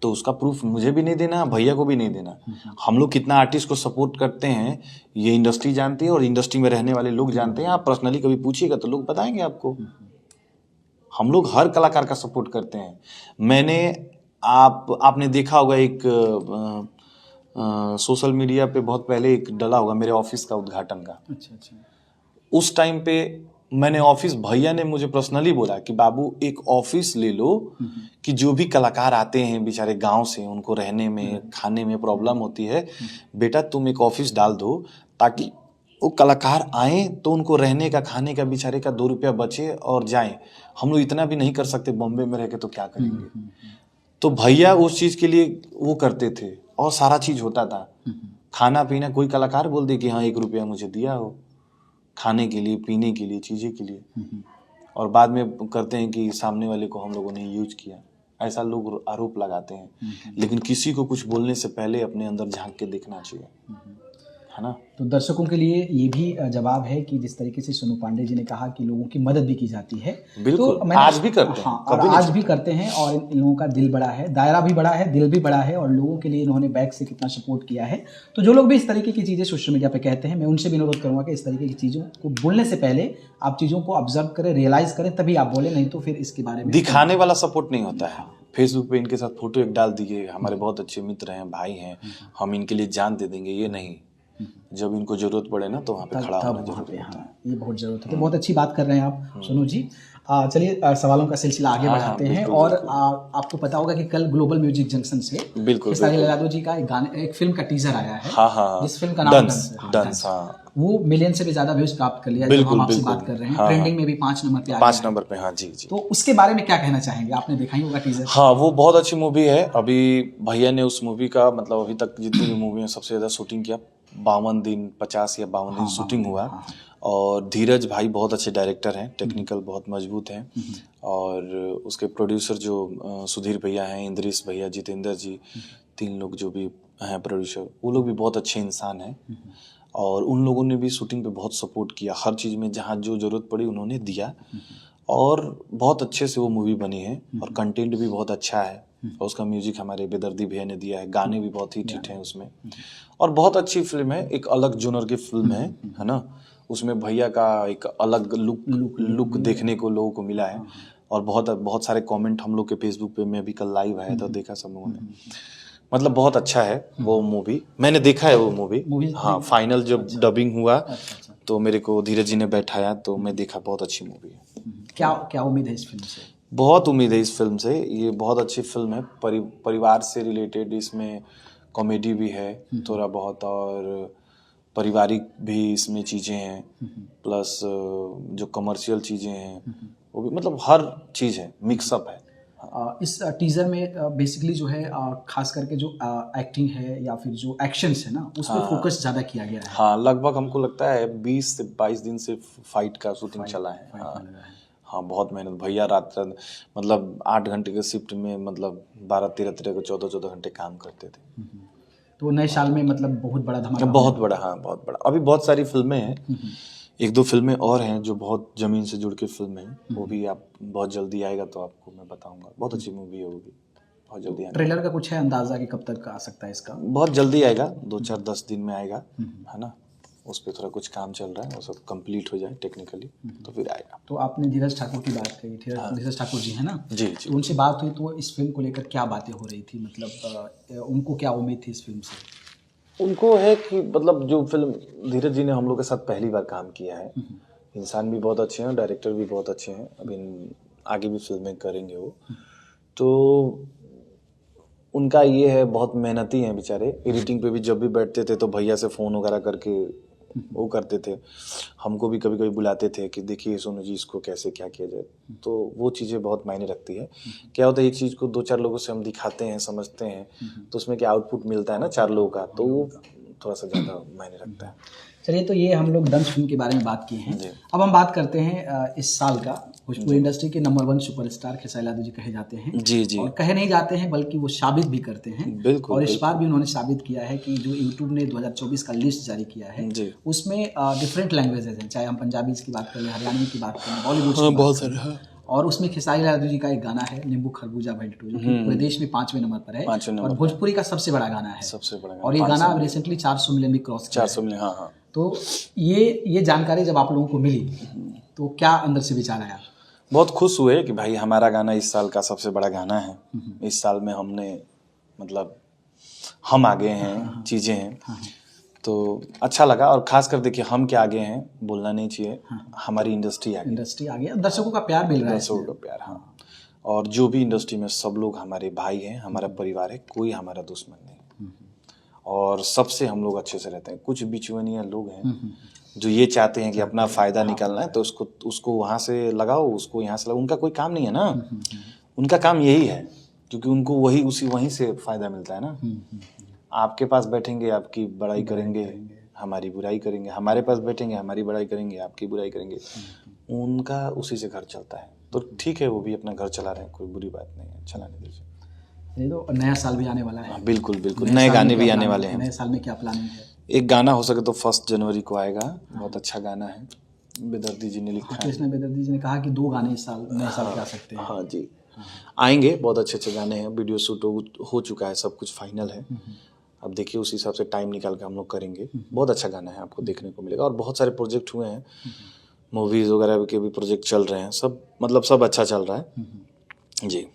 तो उसका प्रूफ मुझे भी नहीं देना, भैया को भी नहीं देना। हम लोग कितना आर्टिस्ट को सपोर्ट करते हैं ये इंडस्ट्री जानती है और इंडस्ट्री में रहने वाले लोग जानते हैं। आप पर्सनली कभी पूछिएगा तो लोग बताएंगे आपको। हम लोग हर कलाकार का सपोर्ट करते हैं। आपने देखा होगा एक सोशल मीडिया पे बहुत पहले एक डला होगा मेरे ऑफिस का उद्घाटन का। अच्छा। उस टाइम पे मैंने ऑफिस, भैया ने मुझे पर्सनली बोला कि बाबू एक ऑफिस ले लो कि जो भी कलाकार आते हैं बेचारे गांव से, उनको रहने में खाने में प्रॉब्लम होती है, बेटा तुम एक ऑफिस डाल दो ताकि वो कलाकार आए तो उनको रहने का, खाने का बेचारे का 2 रुपया बचे और जाएं। हम लोग इतना भी नहीं कर सकते, बॉम्बे में रह के तो क्या करेंगे। तो भैया उस चीज के लिए वो करते थे और सारा चीज होता था। खाना पीना, कोई कलाकार बोल दे कि हाँ 1 रुपया मुझे दिया हो खाने के लिए, पीने के लिए, चीजें के लिए, और बाद में करते हैं कि सामने वाले को हम लोगों ने यूज किया। ऐसा लोग आरोप लगाते हैं, लेकिन किसी को कुछ बोलने से पहले अपने अंदर झांक के देखना चाहिए। है ना। तो दर्शकों के लिए ये भी जवाब है कि जिस तरीके से सोनू पांडे जी ने कहा कि लोगों की मदद भी की जाती है, बिल्कुल, तो मैंने आज भी करते हैं, हाँ, और कभी नहीं आज भी करते हैं, और इन लोगों का दिल बड़ा है, दायरा भी बड़ा है, दिल भी बड़ा है, और लोगों के लिए इन्होंने बैक से कितना सपोर्ट किया है। तो जो लोग भी इस तरीके की चीज़ें सोशल मीडिया पे कहते हैं, मैं उनसे भी अनुरोध करूंगा कि इस तरीके की चीज़ों को बोलने से पहले आप चीज़ों को ऑब्जर्व करें, रियलाइज करें, तभी आप बोले, नहीं तो फिर इसके बारे में दिखाने वाला सपोर्ट नहीं होता है। फेसबुक पे इनके साथ फोटो एक डाल दिए, हमारे बहुत अच्छे मित्र हैं, भाई हैं, हम इनके लिए जान दे देंगे, ये नहीं। जब इनको जरूरत पड़े ना तो वहाँ पे खड़ा होना जरूरी होता है। ये बहुत जरूरत है। तो बहुत अच्छी बात कर रहे हैं आप सोनू जी। चलिए सवालों का सिलसिला आगे बढ़ाते हैं। बिल्कुल, और आपको पता होगा कि कल ग्लोबल म्यूजिक जंक्शन से बिल्कुल खेसारी लाल जी का एक फिल्म का टीजर आया है, हाँ, जिस फिल्म का नाम डंस, हाँ, वो मिलियन से भी ज्यादा व्यूज प्राप्त कर लिया। जब बिल्कुल, हम आपसे बिल्कुल, बात कर रहे हैं, हाँ, ट्रेंडिंग में भी 5 नंबर पे आ 5 गया है। नंबर पे, हाँ जी। तो उसके बारे में क्या कहना चाहेंगे? आपने देखा ही होगा टीजर। हाँ, वो बहुत अच्छी मूवी है। अभी भैया ने उस मूवी का मतलब अभी तक जितनी भी मूवी है सबसे ज्यादा शूटिंग किया, 52 दिन 50 या 52 दिन शूटिंग हुआ। और धीरज भाई बहुत अच्छे डायरेक्टर हैं, टेक्निकल बहुत मजबूत हैं। और उसके प्रोड्यूसर जो सुधीर भैया हैं, इंद्रेश भैया, जितेंद्र जी, 3 लोग जो भी हैं प्रोड्यूसर, वो लोग भी बहुत अच्छे इंसान हैं। और उन लोगों ने भी शूटिंग पे बहुत सपोर्ट किया, हर चीज़ में जहाँ जो जरूरत पड़ी उन्होंने दिया, और बहुत अच्छे से वो मूवी बनी है। और कंटेंट भी बहुत अच्छा है, और उसका म्यूजिक हमारे बेदर्दी भैया ने दिया है, गाने भी बहुत ही हिट हैं उसमें। और बहुत अच्छी फिल्म है, एक अलग जोनर की फिल्म है ना। उसमें भैया का एक अलग लुक देखने को लोगों को मिला है। और बहुत सारे कमेंट हम लोग के फेसबुक पे, मैं भी कल लाइव आया था, देखा सब लोगों ने, मतलब बहुत अच्छा है वो मूवी। मैंने देखा है वो मूवी, हाँ, फाइनल जब डबिंग हुआ तो मेरे को धीरज जी ने बैठाया, तो मैं देखा, बहुत अच्छी मूवी है। क्या उम्मीद है इस फिल्म से? बहुत उम्मीद है इस फिल्म से, ये बहुत अच्छी फिल्म है, परिवार से रिलेटेड, इसमें कॉमेडी भी है थोड़ा बहुत, और पारिवारिक भी इसमें चीज़ें हैं, प्लस जो कमर्शियल चीज़ें हैं वो भी, मतलब हर चीज़ है, मिक्सअप है। इस टीजर में बेसिकली जो है खास करके जो एक्टिंग है या फिर जो एक्शंस है ना, उस पर फोकस ज़्यादा किया गया है। हाँ, लगभग हमको लगता है 20 से 22 दिन से फाइट का शूटिंग चला है। हाँ, बहुत मेहनत, भैया रात मतलब 8 घंटे के शिफ्ट में, मतलब 12-13 को 14 घंटे काम करते थे। तो नए साल में मतलब बहुत बड़ा धमाका, बहुत बड़ा, हाँ, बहुत बड़ा। अभी बहुत सारी फिल्में हैं, 1-2 फिल्में और हैं जो बहुत जमीन से जुड़ के फिल्में हैं, वो भी आप बहुत जल्दी आएगा तो आपको मैं बताऊंगा। बहुत अच्छी मूवी है वो भी, बहुत जल्दी आएगा। ट्रेलर का कुछ है अंदाजा कि कब तक आ सकता है इसका? बहुत जल्दी आएगा, 2-4-10 दिन में आएगा, है ना। उस पर थोड़ा कुछ काम चल रहा है, वो सब कंप्लीट हो जाए टेक्निकली तो फिर आएगा। तो आपने धीरज ठाकुर की बात कही, धीरज ठाकुर जी है ना? जी। तो उनसे बात हुई तो इस फिल्म को लेकर क्या बातें हो रही थी, मतलब उनको क्या उम्मीद थी इस फिल्म से? उनको है कि मतलब जो फिल्म धीरज जी ने हम लोग के साथ पहली बार काम किया है, इंसान भी बहुत अच्छे हैं, डायरेक्टर भी बहुत अच्छे हैं, अभी आगे भी फिल्में करेंगे वो, तो उनका ये है, बहुत मेहनती हैं बेचारे। एडिटिंग पे भी जब भी बैठते थे तो भैया से फ़ोन वगैरह करके वो करते थे, हमको भी कभी कभी बुलाते थे कि देखिए सोनू जी इसको कैसे क्या किया जाए। तो वो चीज़ें बहुत मायने रखती है। क्या होता है, एक चीज़ को 2-4 लोगों से हम दिखाते हैं, समझते हैं, तो उसमें क्या आउटपुट मिलता है ना 4 लोगों का, तो वो थोड़ा सा ज़्यादा मायने रखता है। चलिए, तो ये हम लोग डंस फिल्म के बारे में बात किए हैं। अब हम बात करते हैं इस साल का भोजपुरी इंडस्ट्री के नंबर 1 सुपरस्टार खेसारी लाल जी कहे जाते हैं। जी। और कहे नहीं जाते हैं बल्कि वो साबित भी करते हैं। बिल्कुल। और इस बार भी उन्होंने साबित किया है कि जो यूट्यूब ने 2024 का लिस्ट जारी किया है उसमें डिफरेंट लैंग्वेजेज हैं, चाहे हम पंजाबी की बात करें, हरियाणवी की बात करें, बॉलीवुड की बहुत बात सारे। करें। और उसमें खेसारी लाल जी का एक गाना है नींबू खरबूजा भइल जो कि पूरे देश में 5वें नंबर पर है, और भोजपुरी का सबसे बड़ा गाना है, सबसे बड़ा गाना। और ये गाना रिसेंटली 400 मिलियन भी क्रॉस किया। 400 मिलियन, हाँ। तो ये जानकारी जब आप लोगों को मिली तो क्या अंदर से विचार आया? बहुत खुश हुए कि भाई हमारा गाना इस साल का सबसे बड़ा गाना है। इस साल में हमने मतलब हम आगे हैं, चीज़ें हैं, तो अच्छा लगा। और खास कर देखिए हम क्या आगे हैं, बोलना नहीं चाहिए, हमारी इंडस्ट्री आगे है, दर्शकों का प्यार मिल रहा है, दर्शकों का प्यार, हाँ। और जो भी इंडस्ट्री में सब लोग हमारे भाई हैं, हमारा परिवार है, कोई हमारा दुश्मन नहीं, और सबसे हम लोग अच्छे से रहते हैं। कुछ बिचौलिए लोग हैं जो ये चाहते हैं कि अपना फ़ायदा निकालना है, तो उसको वहाँ से लगाओ, उसको यहाँ से लगाओ, उनका कोई काम नहीं है ना। उनका काम यही है, क्योंकि उनको वहीं से फ़ायदा मिलता है ना। आपके पास बैठेंगे, आपकी बड़ाई करेंगे, हमारी बुराई करेंगे, हमारे पास बैठेंगे, हमारी बड़ाई करेंगे, आपकी बुराई करेंगे, उनका उसी से घर चलता है। तो ठीक है, वो भी अपना घर चला रहे हैं, कोई बुरी बात नहीं है, चलाने दीजिए। ये तो नया साल भी आने वाला है। बिल्कुल, नए गाने भी आने वाले हैं। नए साल में क्या प्लानिंग है? एक गाना हो सके तो 1 जनवरी को आएगा, बहुत अच्छा गाना है, बेदर्दी जी ने लिखा है। कृष्ण बेदर्दी जी ने कहा कि 2 गाने इस साल नए साल के आ सकते हैं। हाँ जी, आएंगे, बहुत अच्छे अच्छे गाने हैं, वीडियो शूट हो चुका है, सब कुछ फाइनल है। अब देखिए उस हिसाब से टाइम निकाल के हम लोग करेंगे। बहुत अच्छा गाना है, आपको देखने को मिलेगा। और बहुत सारे प्रोजेक्ट हुए हैं, मूवीज वगैरह के भी प्रोजेक्ट चल रहे हैं, सब मतलब सब अच्छा चल रहा है जी।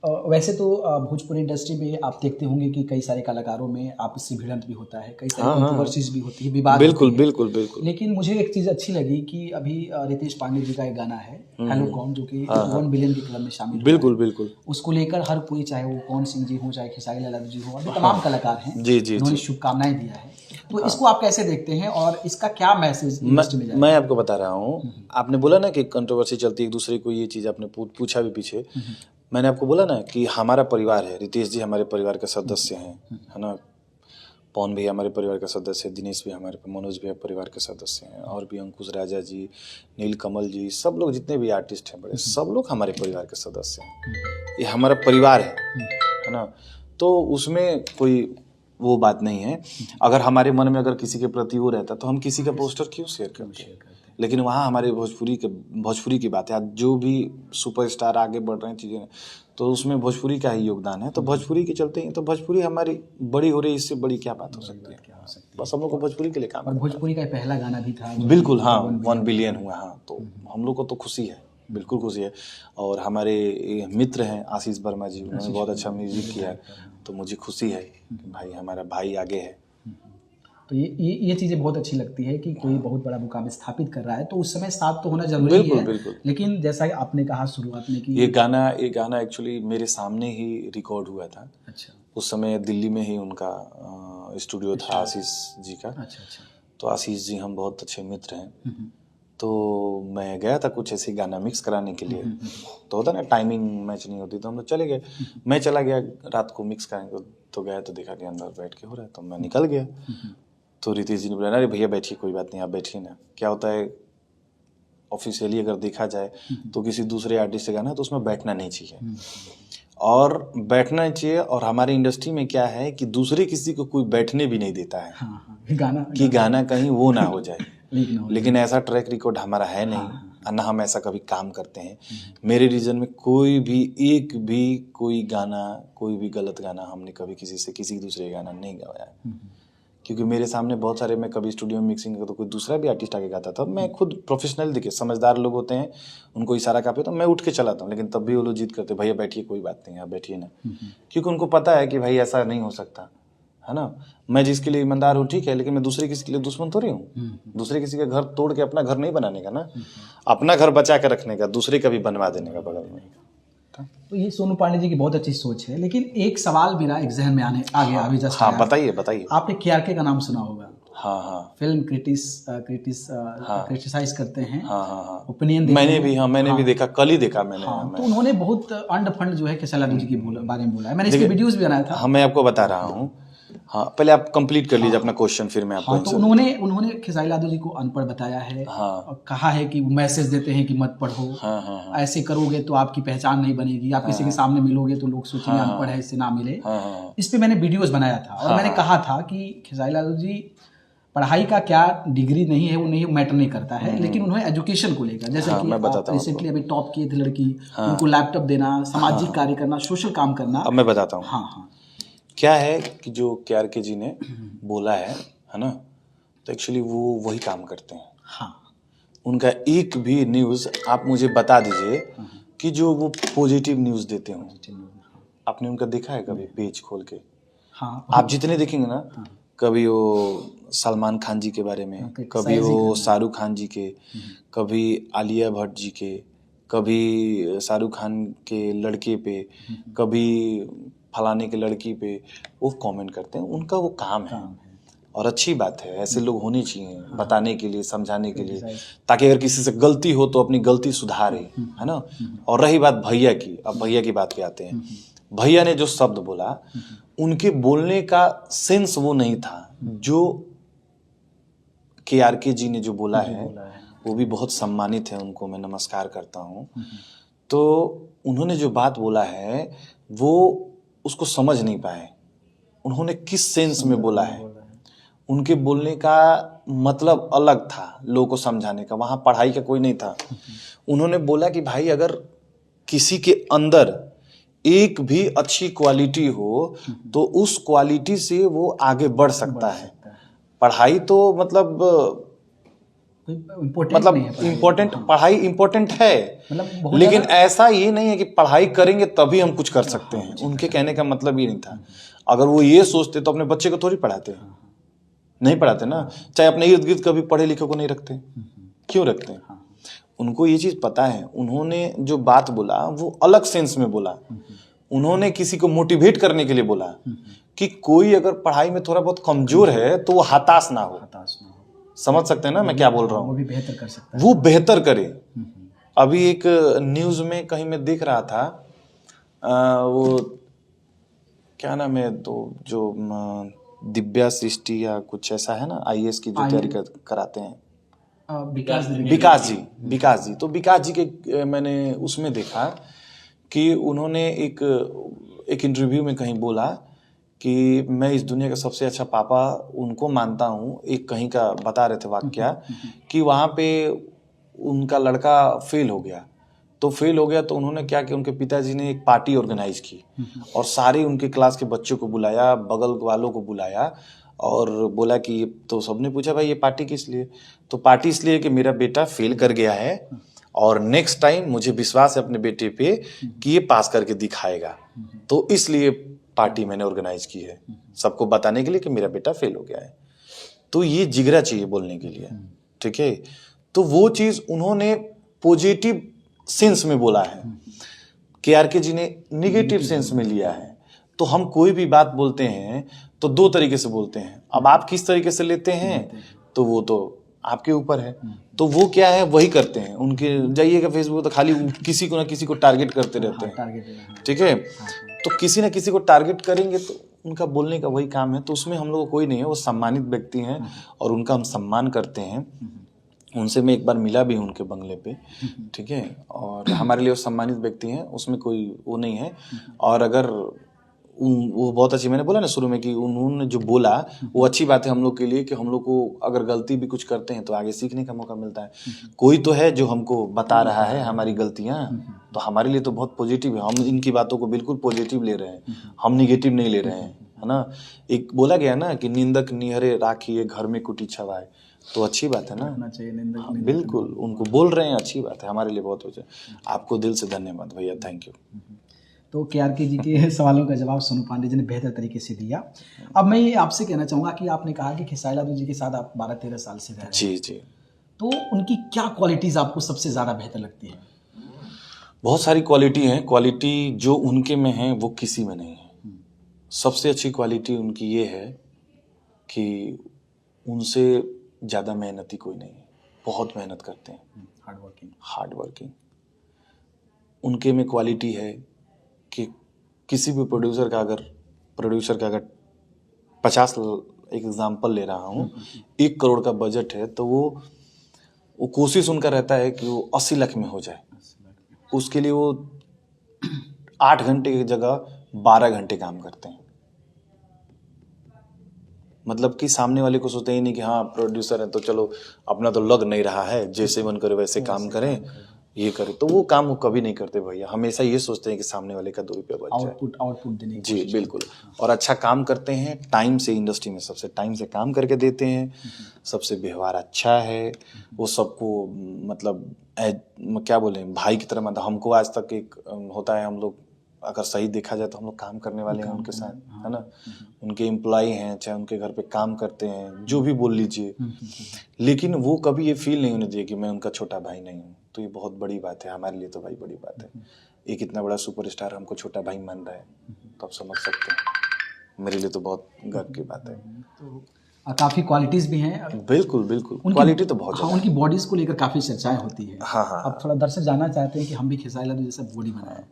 वैसे तो भोजपुरी इंडस्ट्री में आप देखते होंगे कि कई सारे कलाकारों में आपसी भिड़ंत भी होता है, कई सारी हाँ, हाँ, कंट्रोवर्सीज भी होती है, विवाद बिल्कुल होती है। बिल्कुल बिल्कुल। लेकिन मुझे एक चीज़ अच्छी लगी कि अभी रितेश पांडे जी का एक गाना है हेलो कौन, जो कि 1 बिलियन के क्लब में शामिल हुआ है। बिल्कुल बिल्कुल। उसको लेकर हर कोई, चाहे वो पवन सिंह जी हो, चाहे खेसारी लाल यादव जी हो, अभी तमाम कलाकार हैं, जी जी उन्होंने जी। शुभकामनाएं दिया है। तो इसको आप कैसे देखते हैं और इसका क्या मैसेज इंडस्ट्री में जाएगा? मैं आपको बता रहा हूँ, आपने बोला ना कि कंट्रोवर्सी चलती है एक दूसरे को, ये चीज़ आपने पूछा भी पीछे। मैंने आपको बोला ना कि हमारा परिवार है, रितेश जी हमारे परिवार के सदस्य हैं, है ना, पवन भी हमारे परिवार का सदस्य है, दिनेश भी हमारे, मनोज भी परिवार के सदस्य हैं, और भी अंकुश राजा जी, नीलकमल जी, सब लोग जितने भी आर्टिस्ट हैं बड़े, सब लोग हमारे परिवार के सदस्य हैं। ये हमारा परिवार है ना। तो उसमें कोई वो बात नहीं है। अगर हमारे मन में अगर किसी के प्रति वो रहता तो हम किसी का पोस्टर क्यों शेयर करते हैं। लेकिन वहाँ हमारे भोजपुरी की बात है। आज जो भी सुपरस्टार आगे बढ़ रहे हैं चीज़ें, तो उसमें भोजपुरी का ही योगदान है। तो भोजपुरी के चलते ही तो भोजपुरी हमारी बड़ी हो रही है, इससे बड़ी क्या बात हो सकती है। बस हम लोग को भोजपुरी के लिए काम और भोजपुरी का पहला गाना भी था बिल्कुल, हाँ, 1 बिलियन हुआ। हाँ, तो हम लोग को तो खुशी है, बिल्कुल खुशी है। और हमारे मित्र हैं आशीष वर्मा जी, उन्होंने बहुत अच्छा म्यूजिक किया है, तो मुझे खुशी है कि भाई हमारा भाई आगे है। तो ये चीज़ें बहुत अच्छी लगती है कि कोई बहुत बड़ा मुकाम स्थापित कर रहा है, तो उस समय साथ तो होना जरूरी बिल्कुल है। बिल्कुल। लेकिन जैसा कि आपने कहा शुरुआत में कि ये गाना एक्चुअली मेरे सामने ही रिकॉर्ड हुआ था। अच्छा, उस समय दिल्ली में ही उनका स्टूडियो था आशीष जी का। अच्छा अच्छा। तो आशीष जी हम बहुत अच्छे मित्र हैं। तो मैं गया था कुछ ऐसे गाना मिक्स कराने के लिए। तो होता ना, टाइमिंग मैच नहीं होती, तो हम लोग चले गए। मैं चला गया रात को मिक्स कराने, तो गया तो देखा कि अंदर बैठ के हो रहा है, तो मैं निकल गया। तो रितेश जी ने बोला, अरे भैया बैठिए, कोई बात नहीं, आप बैठिए ना। क्या होता है, ऑफिशियली अगर देखा जाए तो किसी दूसरे आर्टिस्ट से गाना तो उसमें बैठना नहीं चाहिए, और बैठना चाहिए। और हमारी इंडस्ट्री में क्या है कि दूसरे किसी को कोई बैठने भी नहीं देता है। हाँ हाँ, गाना कहीं वो ना हो जाए। लेकिन लेकिन ऐसा ट्रैक रिकॉर्ड हमारा है नहीं, ना हम ऐसा कभी काम करते हैं। मेरे रीजन में कोई भी गाना, कोई भी गलत गाना हमने कभी किसी से किसी दूसरे गाना नहीं गवाया है। क्योंकि मेरे सामने बहुत सारे, मैं कभी स्टूडियो में मिक्सिंग करता तो कोई दूसरा भी आर्टिस्ट आके गाता था, मैं खुद प्रोफेशनल, देखिए समझदार लोग होते हैं, उनको इशारा काफी, तो मैं उठ के चलाता हूँ। लेकिन तब भी वो लोग जिद करते, भैया बैठिए, कोई बात नहीं, आप बैठिए ना। क्योंकि उनको पता है कि भाई ऐसा नहीं हो सकता, है ना। मैं जिसके लिए ईमानदार हूँ ठीक है, लेकिन मैं दूसरे किसी के लिए दुश्मन थोड़ी हूँ। दूसरे किसी का घर तोड़ के अपना घर नहीं बनाने का ना, अपना घर बचा के रखने का, दूसरे का भी बनवा देने का बगल में। तो ये सोनू पांडे जी की बहुत अच्छी सोच है। लेकिन एक सवाल मेरा एक जहन में आ गया अभी जस्ट। हाँ, बताइए। आपने केआरके का नाम सुना होगा। हाँ हाँ, फिल्म क्रिटिसाइज करते हैं। हाँ, ओपिनियन मैंने भी देखा, कल ही देखा मैंने। तो उन्होंने बहुत अंड फंड जो है खेसारी लाल जी के बारे में बोला है। मैंने इसके वीडियोस भी बनाया था। हाँ, मैं आपको बता रहा हूँ। हाँ, पहले आप कंप्लीट कर लीजिए अपना क्वेश्चन, फिर मैं आपको हाँ, तो उन्होंने खेसारी लाल जी को अनपढ़ बताया है। हाँ, और कहा है कि वो मैसेज देते हैं कि मत पढ़ो। हाँ, हाँ, ऐसे करोगे तो आपकी पहचान नहीं बनेगी। आप किसी के सामने मिलोगे तो लोग सोचेंगे अनपढ़ है, इससे ना मिले। हाँ, इस पे मैंने वीडियोस बनाया था और मैंने कहा था कि खेसारी लाल जी पढ़ाई का क्या डिग्री नहीं है, वो नहीं मैटर नहीं करता है, लेकिन उन्होंने एजुकेशन को लेकर, जैसे कि आप रिसेंटली अभी टॉप किए थे लड़की, उनको लैपटॉप देना, सामाजिक कार्य करना, सोशल काम करना। अब मैं बताता हूँ। हाँ, क्या है कि जो केआरके जी ने बोला है ना, तो एक्चुअली वो वही काम करते हैं। हाँ, उनका एक भी न्यूज़ आप मुझे बता दीजिए कि जो वो पॉजिटिव न्यूज़ देते हो, आपने उनका देखा है कभी पेज खोल के? हाँ, आप जितने देखेंगे ना, कभी वो सलमान खान जी के बारे में, कभी वो शाहरुख खान जी के, कभी आलिया भट्ट जी के, कभी शाहरुख खान के लड़के पे, कभी फलाने के लड़की पे वो कमेंट करते हैं। उनका वो काम है, और अच्छी बात है, ऐसे लोग होने चाहिए, बताने के लिए, समझाने के लिए, ताकि अगर किसी से गलती हो तो अपनी गलती सुधारे, है ना। और रही बात भैया की, अब भैया की बात पे आते हैं। भैया ने जो शब्द बोला, उनके बोलने का सेंस वो नहीं था जो केआरके जी ने जो बोला है, वो भी बहुत सम्मानित है, उनको मैं नमस्कार करता हूँ। तो उन्होंने जो बात बोला है वो उसको समझ नहीं पाए, उन्होंने किस सेंस में बोला है उनके बोलने का मतलब अलग था, लोगों को समझाने का। वहां पढ़ाई का कोई नहीं था। उन्होंने बोला कि भाई अगर किसी के अंदर एक भी अच्छी क्वालिटी हो तो उस क्वालिटी से वो आगे बढ़ सकता है। पढ़ाई तो मतलब इम्पोर्टेंट नहीं है पढ़ाई। इम्पोर्टेंट, पढ़ाई इम्पोर्टेंट है, मतलब बहुत लेकिन ज़्यादा- ऐसा ये नहीं है कि पढ़ाई करेंगे तभी हम कुछ कर सकते हैं। उनके कहने का मतलब ये नहीं था। अगर वो ये सोचते तो अपने बच्चे को थोड़ी पढ़ाते, नहीं पढ़ाते ना। चाहे अपने इर्द गिर्द कभी पढ़े लिखे को नहीं रखते, क्यों रखते हैं? उनको ये चीज पता है। उन्होंने जो बात बोला वो अलग सेंस में बोला। उन्होंने किसी को मोटिवेट करने के लिए बोला कि कोई अगर पढ़ाई में थोड़ा बहुत कमजोर है तो वो हताश ना हो। समझ सकते हैं ना मैं क्या बोल रहा वो हूँ? भी बेहतर कर सकता है। वो बेहतर करे। अभी एक न्यूज में कहीं मैं देख रहा था, वो क्या नाम है तो जो दिव्या सृष्टि या कुछ ऐसा है ना, आईएएस की जो तैयारी कराते हैं, विकास जी। तो विकास जी के मैंने उसमें देखा कि उन्होंने एक इंटरव्यू में कहीं बोला कि मैं इस दुनिया का सबसे अच्छा पापा उनको मानता हूँ। एक कहीं का बता रहे थे वाक्या कि वहाँ पे उनका लड़का फेल हो गया। तो उन्होंने क्या किया, उनके पिताजी ने एक पार्टी ऑर्गेनाइज की और सारे उनके क्लास के बच्चों को बुलाया, बगल वालों को बुलाया और बोला कि तो सबने पूछा भाई ये पार्टी किस लिए? तो पार्टी इसलिए कि मेरा बेटा फेल कर गया है और नेक्स्ट टाइम मुझे विश्वास है अपने बेटे पे कि ये पास करके दिखाएगा, तो इसलिए पार्टी मैंने ऑर्गेनाइज की है, सबको बताने के लिए कि मेरा बेटा फेल हो गया है। तो ये जिगरा चाहिए बोलने के लिए, ठीक है। तो वो चीज उन्होंने पॉजिटिव सेंस में बोला है, केआरके जी ने निगेटिव सेंस में लिया है। तो हम कोई भी बात बोलते हैं तो दो तरीके से बोलते हैं। अब आप किस तरीके से लेते हैं तो वो तो आपके ऊपर है। तो वो क्या है वही करते हैं। उनके जाइएगा फेसबुक तो खाली किसी को ना किसी को टारगेट करते रहते हैं, ठीक है। तो किसी ना किसी को टारगेट करेंगे तो उनका बोलने का वही काम है। तो उसमें हम लोग को कोई नहीं है, वो सम्मानित व्यक्ति हैं और उनका हम सम्मान करते हैं। उनसे मैं एक बार मिला भी हूँ उनके बंगले पे, ठीक है। और हमारे लिए वो सम्मानित व्यक्ति हैं, उसमें कोई वो नहीं है। और अगर वो बहुत अच्छी, मैंने बोला ना शुरू में कि उन्होंने जो बोला वो अच्छी बात है हम लोग के लिए कि हम लोग को अगर गलती भी कुछ करते हैं तो आगे सीखने का मौका मिलता है। कोई तो है जो हमको बता रहा है हमारी गलतियां, तो हमारे लिए तो बहुत पॉजिटिव है। हम इनकी बातों को बिल्कुल पॉजिटिव ले रहे हैं, हम निगेटिव नहीं ले रहे हैं, है ना। एक बोला गया ना कि निंदक निहरे राखिए घर में कुटी छवाए, तो अच्छी बात है ना। हाँ, बिल्कुल उनको बोल रहे हैं, अच्छी बात है, हमारे लिए बहुत अच्छा। आपको दिल से धन्यवाद भैया, थैंक यू। तो केआरके जी के सवालों का जवाब सोनू पांडे जी ने बेहतर तरीके से दिया। अब मैं ये आपसे कहना चाहूँगा कि आपने कहा कि खेसारी लाल जी के साथ आप 12-13 साल से रह रहे हैं, जी जी। तो उनकी क्या क्वालिटीज़ आपको सबसे ज़्यादा बेहतर लगती है? बहुत सारी क्वालिटी हैं। क्वालिटी जो उनके में है वो किसी में नहीं है। सबसे अच्छी क्वालिटी उनकी ये है कि उनसे ज़्यादा मेहनती कोई नहीं है। बहुत मेहनत करते हैं, हार्ड वर्किंग। उनके में क्वालिटी है कि किसी भी प्रोड्यूसर का अगर 50, एक एग्जांपल ले रहा हूँ, 1 करोड़ का बजट है तो वो कोशिश उनका रहता है कि वो 80 लाख में हो जाए। उसके लिए वो 8 घंटे की जगह 12 घंटे काम करते हैं। मतलब कि सामने वाले को सोचते ही नहीं कि हाँ प्रोड्यूसर है तो चलो अपना तो लग नहीं रहा है, जैसे मन करे वैसे काम करें, ये करे, तो वो काम वो कभी नहीं करते भैया। हमेशा ये सोचते हैं कि सामने वाले का 2 रुपया बच जाए, आउटपुट देने की जी बिल्कुल। और अच्छा काम करते हैं, टाइम से, इंडस्ट्री में सबसे टाइम से काम करके देते हैं, सबसे व्यवहार अच्छा है। वो सबको मतलब क्या बोले भाई की तरह, मतलब हमको आज तक एक होता है, हम लोग अगर सही देखा जाए तो हम लोग काम करने वाले हैं उनके साथ, है ना। उनके एम्प्लॉय हैं, चाहे उनके घर पे काम करते हैं, जो भी बोल लीजिए, लेकिन वो कभी ये फील नहीं होने दिए कि मैं उनका छोटा भाई नहीं हूँ। तो ये बहुत बड़ी बात है हमारे लिए, तो भाई बड़ी बात है। एक इतना बड़ा सुपरस्टार हमको छोटा भाई मान रहा है, तो आप समझ सकते हैं, मेरे लिए तो बहुत गर्व की बात है। तो काफ़ी क्वालिटीज़ भी हैं। बिल्कुल बिल्कुल, क्वालिटी तो बहुत हाँ, उनकी बॉडीज़ को लेकर काफ़ी चर्चाएं होती है। हाँ। अब थोड़ा दर्शक जानना चाहते हैं कि हम भी खेसारी लाल जैसा बॉडी बनाए,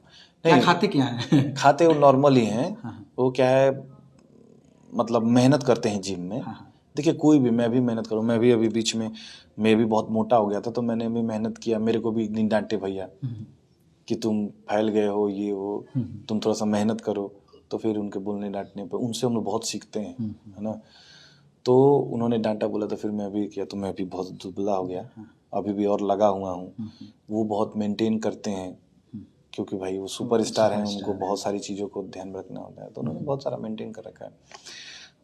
क्या खाते क्या हैं? खाते वो नॉर्मल ही हैं। वो क्या है, मतलब मेहनत करते हैं जिम में। देखिए कोई भी, मैं भी मेहनत करूँ, मैं भी अभी बीच में मैं भी बहुत मोटा हो गया था, तो मैंने भी मेहनत किया। मेरे को भी एक दिन डांटे भैया कि तुम फैल गए हो, ये हो, तुम थोड़ा सा मेहनत करो। तो फिर उनके बोलने डांटने पर उनसे हम लोग बहुत सीखते हैं, है ना। तो उन्होंने डांटा बोला तो फिर मैं भी किया, तो मैं भी बहुत दुबला हो गया, अभी भी और लगा हुआ हूँ। वो बहुत मेंटेन करते हैं क्योंकि भाई वो सुपरस्टार हैं, उनको बहुत सारी चीज़ों को ध्यान में रखना होता है, तो उन्होंने बहुत सारा मेंटेन कर रखा है।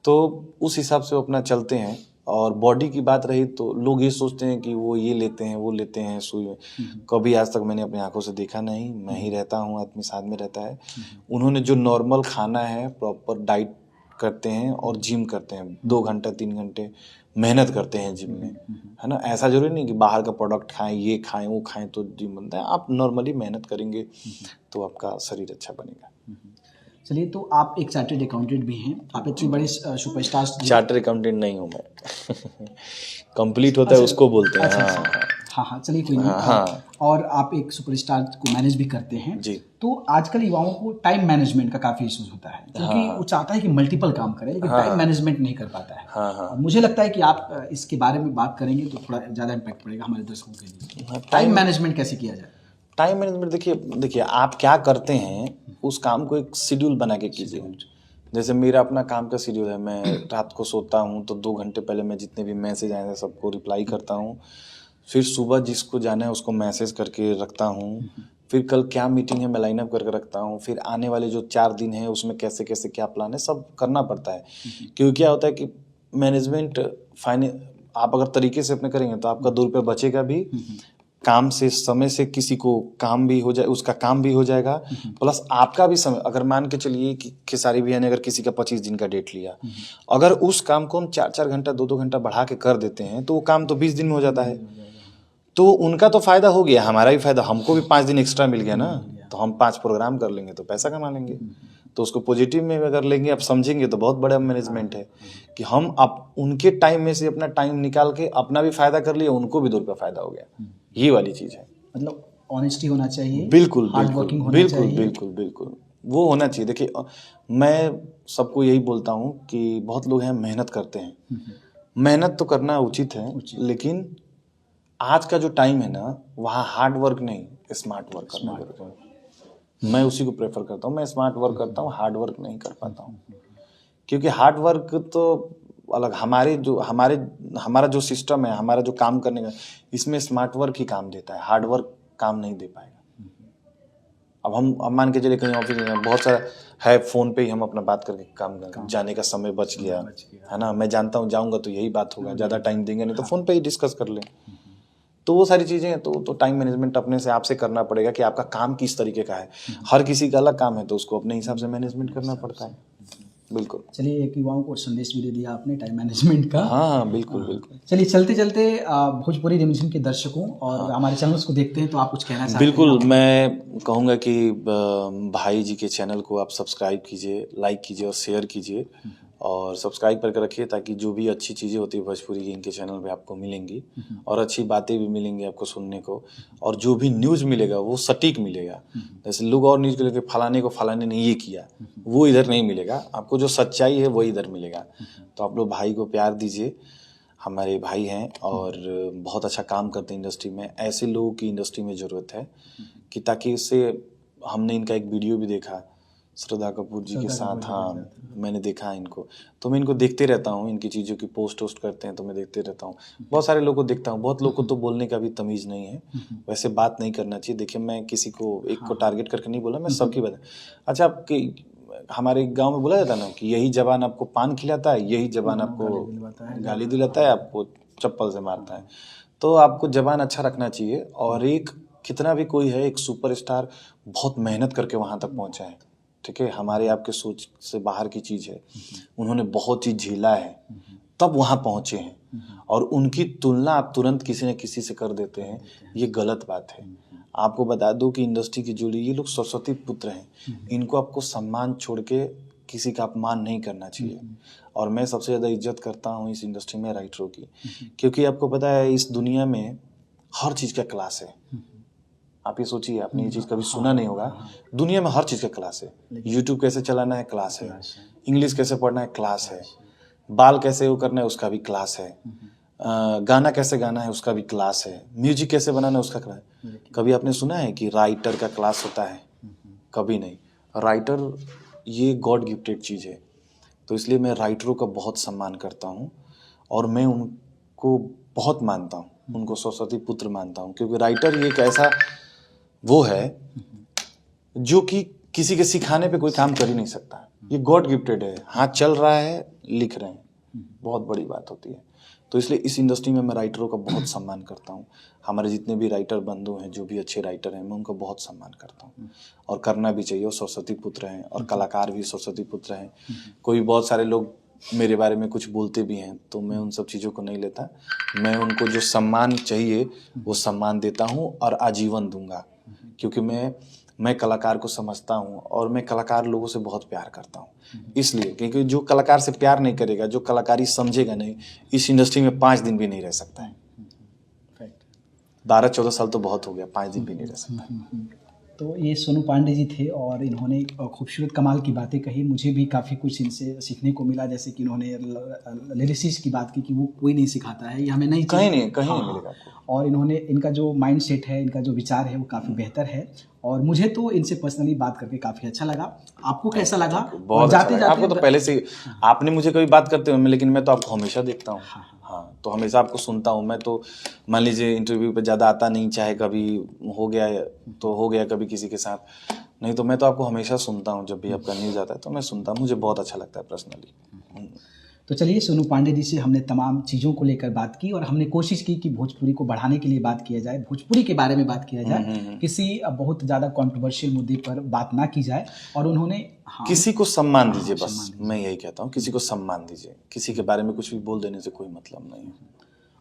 तो उस हिसाब से वो अपना चलते हैं। और बॉडी की बात रही तो लोग ये सोचते हैं कि वो ये लेते हैं, वो लेते हैं सुई में। कभी आज तक मैंने अपनी आंखों से देखा नहीं, मैं ही रहता हूँ, आदमी साथ में रहता है। उन्होंने जो नॉर्मल खाना है, प्रॉपर डाइट करते हैं और जिम करते हैं, 2 घंटा 3 घंटे मेहनत करते हैं जिम में, है ना। ऐसा जरूरी नहीं कि बाहर का प्रोडक्ट खाएं, ये खाएं वो खाएं तो जिम बनता है। आप नॉर्मली मेहनत करेंगे तो आपका शरीर अच्छा बनेगा। चलिए, तो आप एक चार्टर्ड अकाउंटेंट भी हैं, आप इतने बड़े सुपरस्टार्स। चार्टर अकाउंटेंट नहीं हूँ मैं। कंप्लीट होता है उसको बोलते हैं। अच्छा, हाँ हाँ हाँ, चलिए कोई नहीं। हाँ। और आप एक सुपरस्टार को मैनेज भी करते हैं जी। तो आजकल युवाओं को टाइम मैनेजमेंट का काफी इश्यूज होता है, क्योंकि वो चाहता है कि मल्टीपल काम करे लेकिन टाइम मैनेजमेंट नहीं कर पाता है। और मुझे लगता है कि आप इसके बारे में बात करेंगे तो थोड़ा ज्यादा इम्पैक्ट पड़ेगा हमारे दर्शकों के लिए। टाइम मैनेजमेंट कैसे किया जाए? टाइम मैनेजमेंट देखिए आप क्या करते हैं, उस काम को एक शेड्यूल बना के कीजिए। जैसे मेरा अपना काम का शेड्यूल है, मैं रात को सोता हूँ तो 2 घंटे पहले मैं जितने भी मैसेज आए हैं सबको रिप्लाई करता हूँ। फिर सुबह जिसको जाना है उसको मैसेज करके रखता हूँ। फिर कल क्या मीटिंग है मैं लाइन अप करके रखता हूँ। फिर आने वाले जो 4 दिन है उसमें कैसे कैसे क्या प्लान है सब करना पड़ता है। क्योंकि क्या होता है कि मैनेजमेंट आप अगर तरीके से अपने करेंगे तो आपका 2 रुपये बचेगा भी, काम से समय से किसी को काम भी हो जाए, उसका काम भी हो जाएगा, प्लस आपका भी समय। अगर मान के चलिए कि खेसारी भैया ने अगर किसी का 25 दिन का डेट लिया, अगर उस काम को हम 4-4 घंटा 2-2 घंटा बढ़ा के कर देते हैं तो वो काम तो 20 दिन में हो जाता है। तो उनका तो फायदा हो गया, हमारा भी फायदा, हमको भी 5 दिन एक्स्ट्रा मिल गया ना। तो हम 5 प्रोग्राम कर लेंगे तो पैसा कमा लेंगे। तो उसको पॉजिटिव में अगर लेंगे, आप समझेंगे तो बहुत बड़ा मैनेजमेंट है कि हम अब उनके टाइम में से अपना टाइम निकाल के अपना भी फायदा कर लिया, उनको भी 2 रुपया फायदा हो गया। ये वाली चीज है। मतलब ऑनेस्टी होना चाहिए, बिल्कुल हार्ड बिल्कुल वर्किंग होना बिल्कुल चाहिए। बिल्कुल बिल्कुल वो होना चाहिए। देखिए मैं सबको यही बोलता हूँ कि बहुत लोग हैं मेहनत करते हैं, मेहनत तो करना उचित है, लेकिन आज का जो टाइम है ना, वहाँ हार्ड वर्क नहीं स्मार्ट वर्क करना पड़ता है। मैं उसी को प्रेफर करता हूँ। मैं स्मार्ट वर्क करता हूँ, हार्ड वर्क नहीं कर पाता हूँ। क्योंकि हार्ड वर्क तो अलग, हमारा जो सिस्टम है, हमारा जो काम करने का, इसमें स्मार्ट वर्क ही काम देता है, हार्ड वर्क काम नहीं दे पाएगा। अब मान के चले कहीं ऑफिस में बहुत सारा है, फोन पे ही हम अपना बात करके काम करें, जाने का समय बच गया है ना। मैं जानता हूँ जाऊंगा तो यही बात होगा, ज़्यादा टाइम देंगे नहीं तो फोन पे ही डिस्कस कर लें। तो वो सारी चीज़ें तो टाइम मैनेजमेंट अपने से आपसे करना पड़ेगा कि आपका काम किस तरीके का है। हर किसी का अलग काम है तो उसको अपने हिसाब से मैनेजमेंट करना पड़ता है। बिल्कुल। चलिए, एक युवाओं को संदेश भी दे दिया आपने टाइम मैनेजमेंट का। हाँ बिल्कुल बिल्कुल। चलिए, चलते चलते भोजपुरी रिमझिम के दर्शकों और हमारे चैनल्स को देखते हैं तो आप कुछ कहना चाहते हैं? बिल्कुल, मैं कहूँगा कि भाई जी के चैनल को आप सब्सक्राइब कीजिए, लाइक कीजिए और शेयर कीजिए और सब्सक्राइब करके रखिए, ताकि जो भी अच्छी चीज़ें होती है भोजपुरी की इनके चैनल पे आपको मिलेंगी और अच्छी बातें भी मिलेंगी आपको सुनने को। और जो भी न्यूज़ मिलेगा वो सटीक मिलेगा। जैसे लोग और न्यूज़ को लेकर फलाने ने ये किया, वो इधर नहीं मिलेगा आपको। जो सच्चाई है वही इधर मिलेगा। तो आप लोग भाई को प्यार दीजिए, हमारे भाई हैं और बहुत अच्छा काम करते हैं इंडस्ट्री में। ऐसे लोगों की इंडस्ट्री में ज़रूरत है कि ताकि इससे, हमने इनका एक वीडियो भी देखा श्रद्धा कपूर जी के साथ। हाँ, मैंने देखा इनको, तो मैं इनको देखते रहता हूँ, इनकी चीज़ों की पोस्ट करते हैं तो मैं देखते रहता हूँ। बहुत सारे लोगों को देखता हूँ, बहुत लोगों को तो बोलने का भी तमीज़ नहीं है, वैसे बात नहीं करना चाहिए। देखिए मैं किसी को एक को टारगेट करके नहीं बोला, मैं सबकी बात। अच्छा, आपके हमारे गांव में बोला जाता है ना कि यही जबान आपको पान खिलाता है, यही जबान आपको गाली दिलाता है, आपको चप्पल से मारता है। तो आपको जबान अच्छा रखना चाहिए। और एक कितना भी कोई है, एक सुपरस्टार बहुत मेहनत करके वहां तक पहुंचा है, ठीक है, हमारे आपके सोच से बाहर की चीज है। उन्होंने बहुत चीज झेला है तब वहां पहुंचे हैं, और उनकी तुलना आप तुरंत किसी न किसी से कर देते हैं, ये गलत बात है। आपको बता दो कि इंडस्ट्री की जुड़ी ये लोग सरस्वती पुत्र हैं, इनको आपको सम्मान छोड़ के किसी का अपमान नहीं करना चाहिए। और मैं सबसे ज़्यादा इज्जत करता हूँ इस इंडस्ट्री में राइटरों की, क्योंकि आपको पता है इस दुनिया में हर चीज़ का क्लास है। आप ये सोचिए, आपने ये चीज़ कभी सुना नहीं होगा, दुनिया में हर चीज़ का क्लास है। यूट्यूब कैसे चलाना है, क्लास है। इंग्लिश कैसे पढ़ना है, क्लास है। बाल कैसे वो करना है, उसका भी क्लास है। गाना कैसे गाना है, उसका भी क्लास है। म्यूजिक कैसे बनाना है, उसका क्लास है। कभी आपने सुना है कि राइटर का क्लास होता है? कभी नहीं। राइटर ये गॉड गिफ्टेड चीज़ है। तो इसलिए मैं राइटरों का बहुत सम्मान करता हूँ। और मैं उनको बहुत मानता हूँ, उनको सरस्वती पुत्र मानता हूँ, क्योंकि राइटर ये एक ऐसा वो है जो कि किसी के सिखाने पे कोई काम कर ही नहीं सकता। ये गॉड गिफ्टेड है, हाथ चल रहा है, लिख रहे हैं, बहुत बड़ी बात होती है। तो इसलिए इस इंडस्ट्री में मैं राइटरों का बहुत सम्मान करता हूँ। हमारे जितने भी राइटर बंधु हैं, जो भी अच्छे राइटर हैं, मैं उनका बहुत सम्मान करता हूँ और करना भी चाहिए। वो सरस्वती पुत्र हैं और कलाकार भी सरस्वती पुत्र हैं। कोई बहुत सारे लोग मेरे बारे में कुछ बोलते भी हैं, तो मैं उन सब चीज़ों को नहीं लेता। मैं उनको जो सम्मान चाहिए वो सम्मान देता हूँ और आजीवन दूंगा, क्योंकि मैं कलाकार को समझता हूँ और मैं कलाकार लोगों से बहुत प्यार करता हूँ। इसलिए क्योंकि जो कलाकार से प्यार नहीं करेगा, जो कलाकारी समझेगा नहीं, इस इंडस्ट्री में 5 दिन भी नहीं रह सकता है। 12-14 साल तो बहुत हो गया, 5 दिन भी नहीं रह सकता। तो ये सोनू पांडे जी थे और इन्होंने खूबसूरत कमाल की बातें कही। मुझे भी काफ़ी कुछ इनसे सीखने को मिला, जैसे कि इन्होंने लिरिसिस्ट की बात की कि वो कोई नहीं सिखाता है, ये हमें नहीं कहीं नहीं मिलेगा आपको। और इन्होंने, इनका जो माइंड सेट है, इनका जो विचार है वो काफ़ी बेहतर है और मुझे तो इनसे पर्सनली बात करके काफ़ी अच्छा लगा। आपको कैसा लगा? बहुत अच्छा लगा। आपको तो पहले से आपने मुझे कभी बात करते हुए, लेकिन मैं तो आपको हमेशा देखता हूँ। हाँ, तो हमेशा आपको सुनता हूँ। मैं तो मान लीजिए इंटरव्यू पे ज़्यादा आता नहीं, चाहे कभी हो गया तो हो गया कभी किसी के साथ, नहीं तो मैं तो आपको हमेशा सुनता हूँ। जब भी आपका न्यूज़ आता है तो मैं सुनता हूँ, मुझे बहुत अच्छा लगता है पर्सनली। तो चलिए, सोनू पांडे जी से हमने तमाम चीज़ों को लेकर बात की और हमने कोशिश की कि भोजपुरी को बढ़ाने के लिए बात किया जाए, भोजपुरी के बारे में बात किया जाए, किसी बहुत ज़्यादा कंट्रोवर्शियल मुद्दे पर बात ना की जाए। और उन्होंने किसी को सम्मान दीजिए, बस मैं यही कहता हूँ, किसी को सम्मान दीजिए। किसी के बारे में कुछ भी बोल देने से कोई मतलब नहीं है।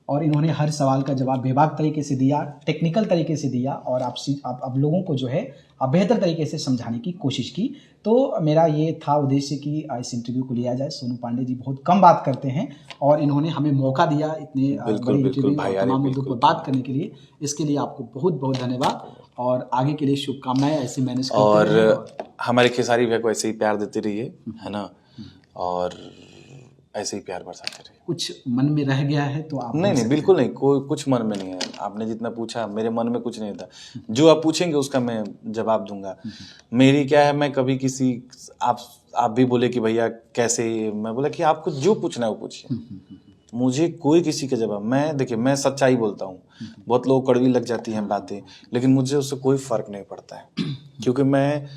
और इन्होंने हर सवाल का जवाब बेबाक तरीके से दिया, टेक्निकल तरीके से दिया और आप लोगों को जो है बेहतर तरीके से समझाने की कोशिश की। तो मेरा ये था उद्देश्य कि इस इंटरव्यू को लिया जाए। सोनू पांडे जी बहुत कम बात करते हैं और इन्होंने हमें मौका दिया इतने बड़े इंटरव्यू और तमाम मुद्दों पर बात करने के लिए। इसके लिए आपको बहुत बहुत धन्यवाद और आगे के लिए शुभकामनाएं। ऐसे मैनेज करते रहिए और हमारे खेसारी भैया को ऐसे ही प्यार देते रहिए, है ना, और ऐसे ही प्यार बरसाते रहिए। कुछ मन में रह गया है तो आप नहीं, बिल्कुल नहीं, कोई कुछ मन में नहीं है। आपने जितना पूछा, मेरे मन में कुछ नहीं था। जो आप पूछेंगे उसका मैं जवाब दूंगा। मेरी क्या है, मैं कभी किसी आप भी बोले कि भैया कैसे, मैं बोला कि आपको जो पूछना है वो पूछिए, मुझे कोई किसी का जवाब, मैं देखिए मैं सच्चाई बोलता हूँ। बहुत लोग कड़वी लग जाती हैं बातें, लेकिन मुझे उससे कोई फर्क नहीं पड़ता है, क्योंकि मैं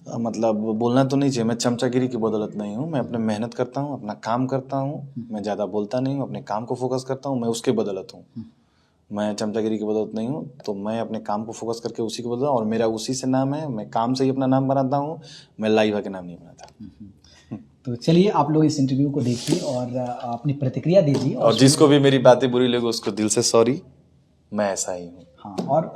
मतलब बोलना तो नहीं चाहिए, मैं चमचागिरी की बदौलत नहीं हूँ। मैं अपने मेहनत करता हूँ, अपना काम करता हूँ, मैं ज़्यादा बोलता नहीं हूँ, अपने काम को फोकस करता हूँ, मैं उसके बदौलत हूँ। मैं चमचागिरी की बदौलत नहीं हूँ, तो मैं अपने काम को फोकस करके उसी की बदौलत, और मेरा उसी से नाम है। मैं काम से ही अपना नाम बनाता हूँ, मैं लाइवा के नाम नहीं बनाता। तो चलिए, आप लोग इस इंटरव्यू को देखिए और अपनी प्रतिक्रिया दीजिए। और जिसको भी मेरी बातें बुरी लगे उसको दिल से सॉरी, मैं ऐसा ही हूँ। हाँ, और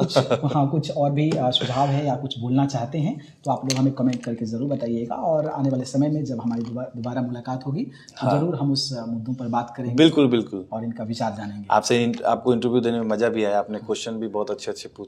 कुछ और भी सुझाव है या कुछ बोलना चाहते हैं तो आप लोग हमें कमेंट करके ज़रूर बताइएगा और आने वाले समय में जब हमारी दोबारा मुलाकात होगी तो ज़रूर हम उस मुद्दों पर बात करेंगे। बिल्कुल और इनका विचार जानेंगे। आपको इंटरव्यू देने में मज़ा भी आया, आपने क्वेश्चन भी बहुत अच्छे पूछे।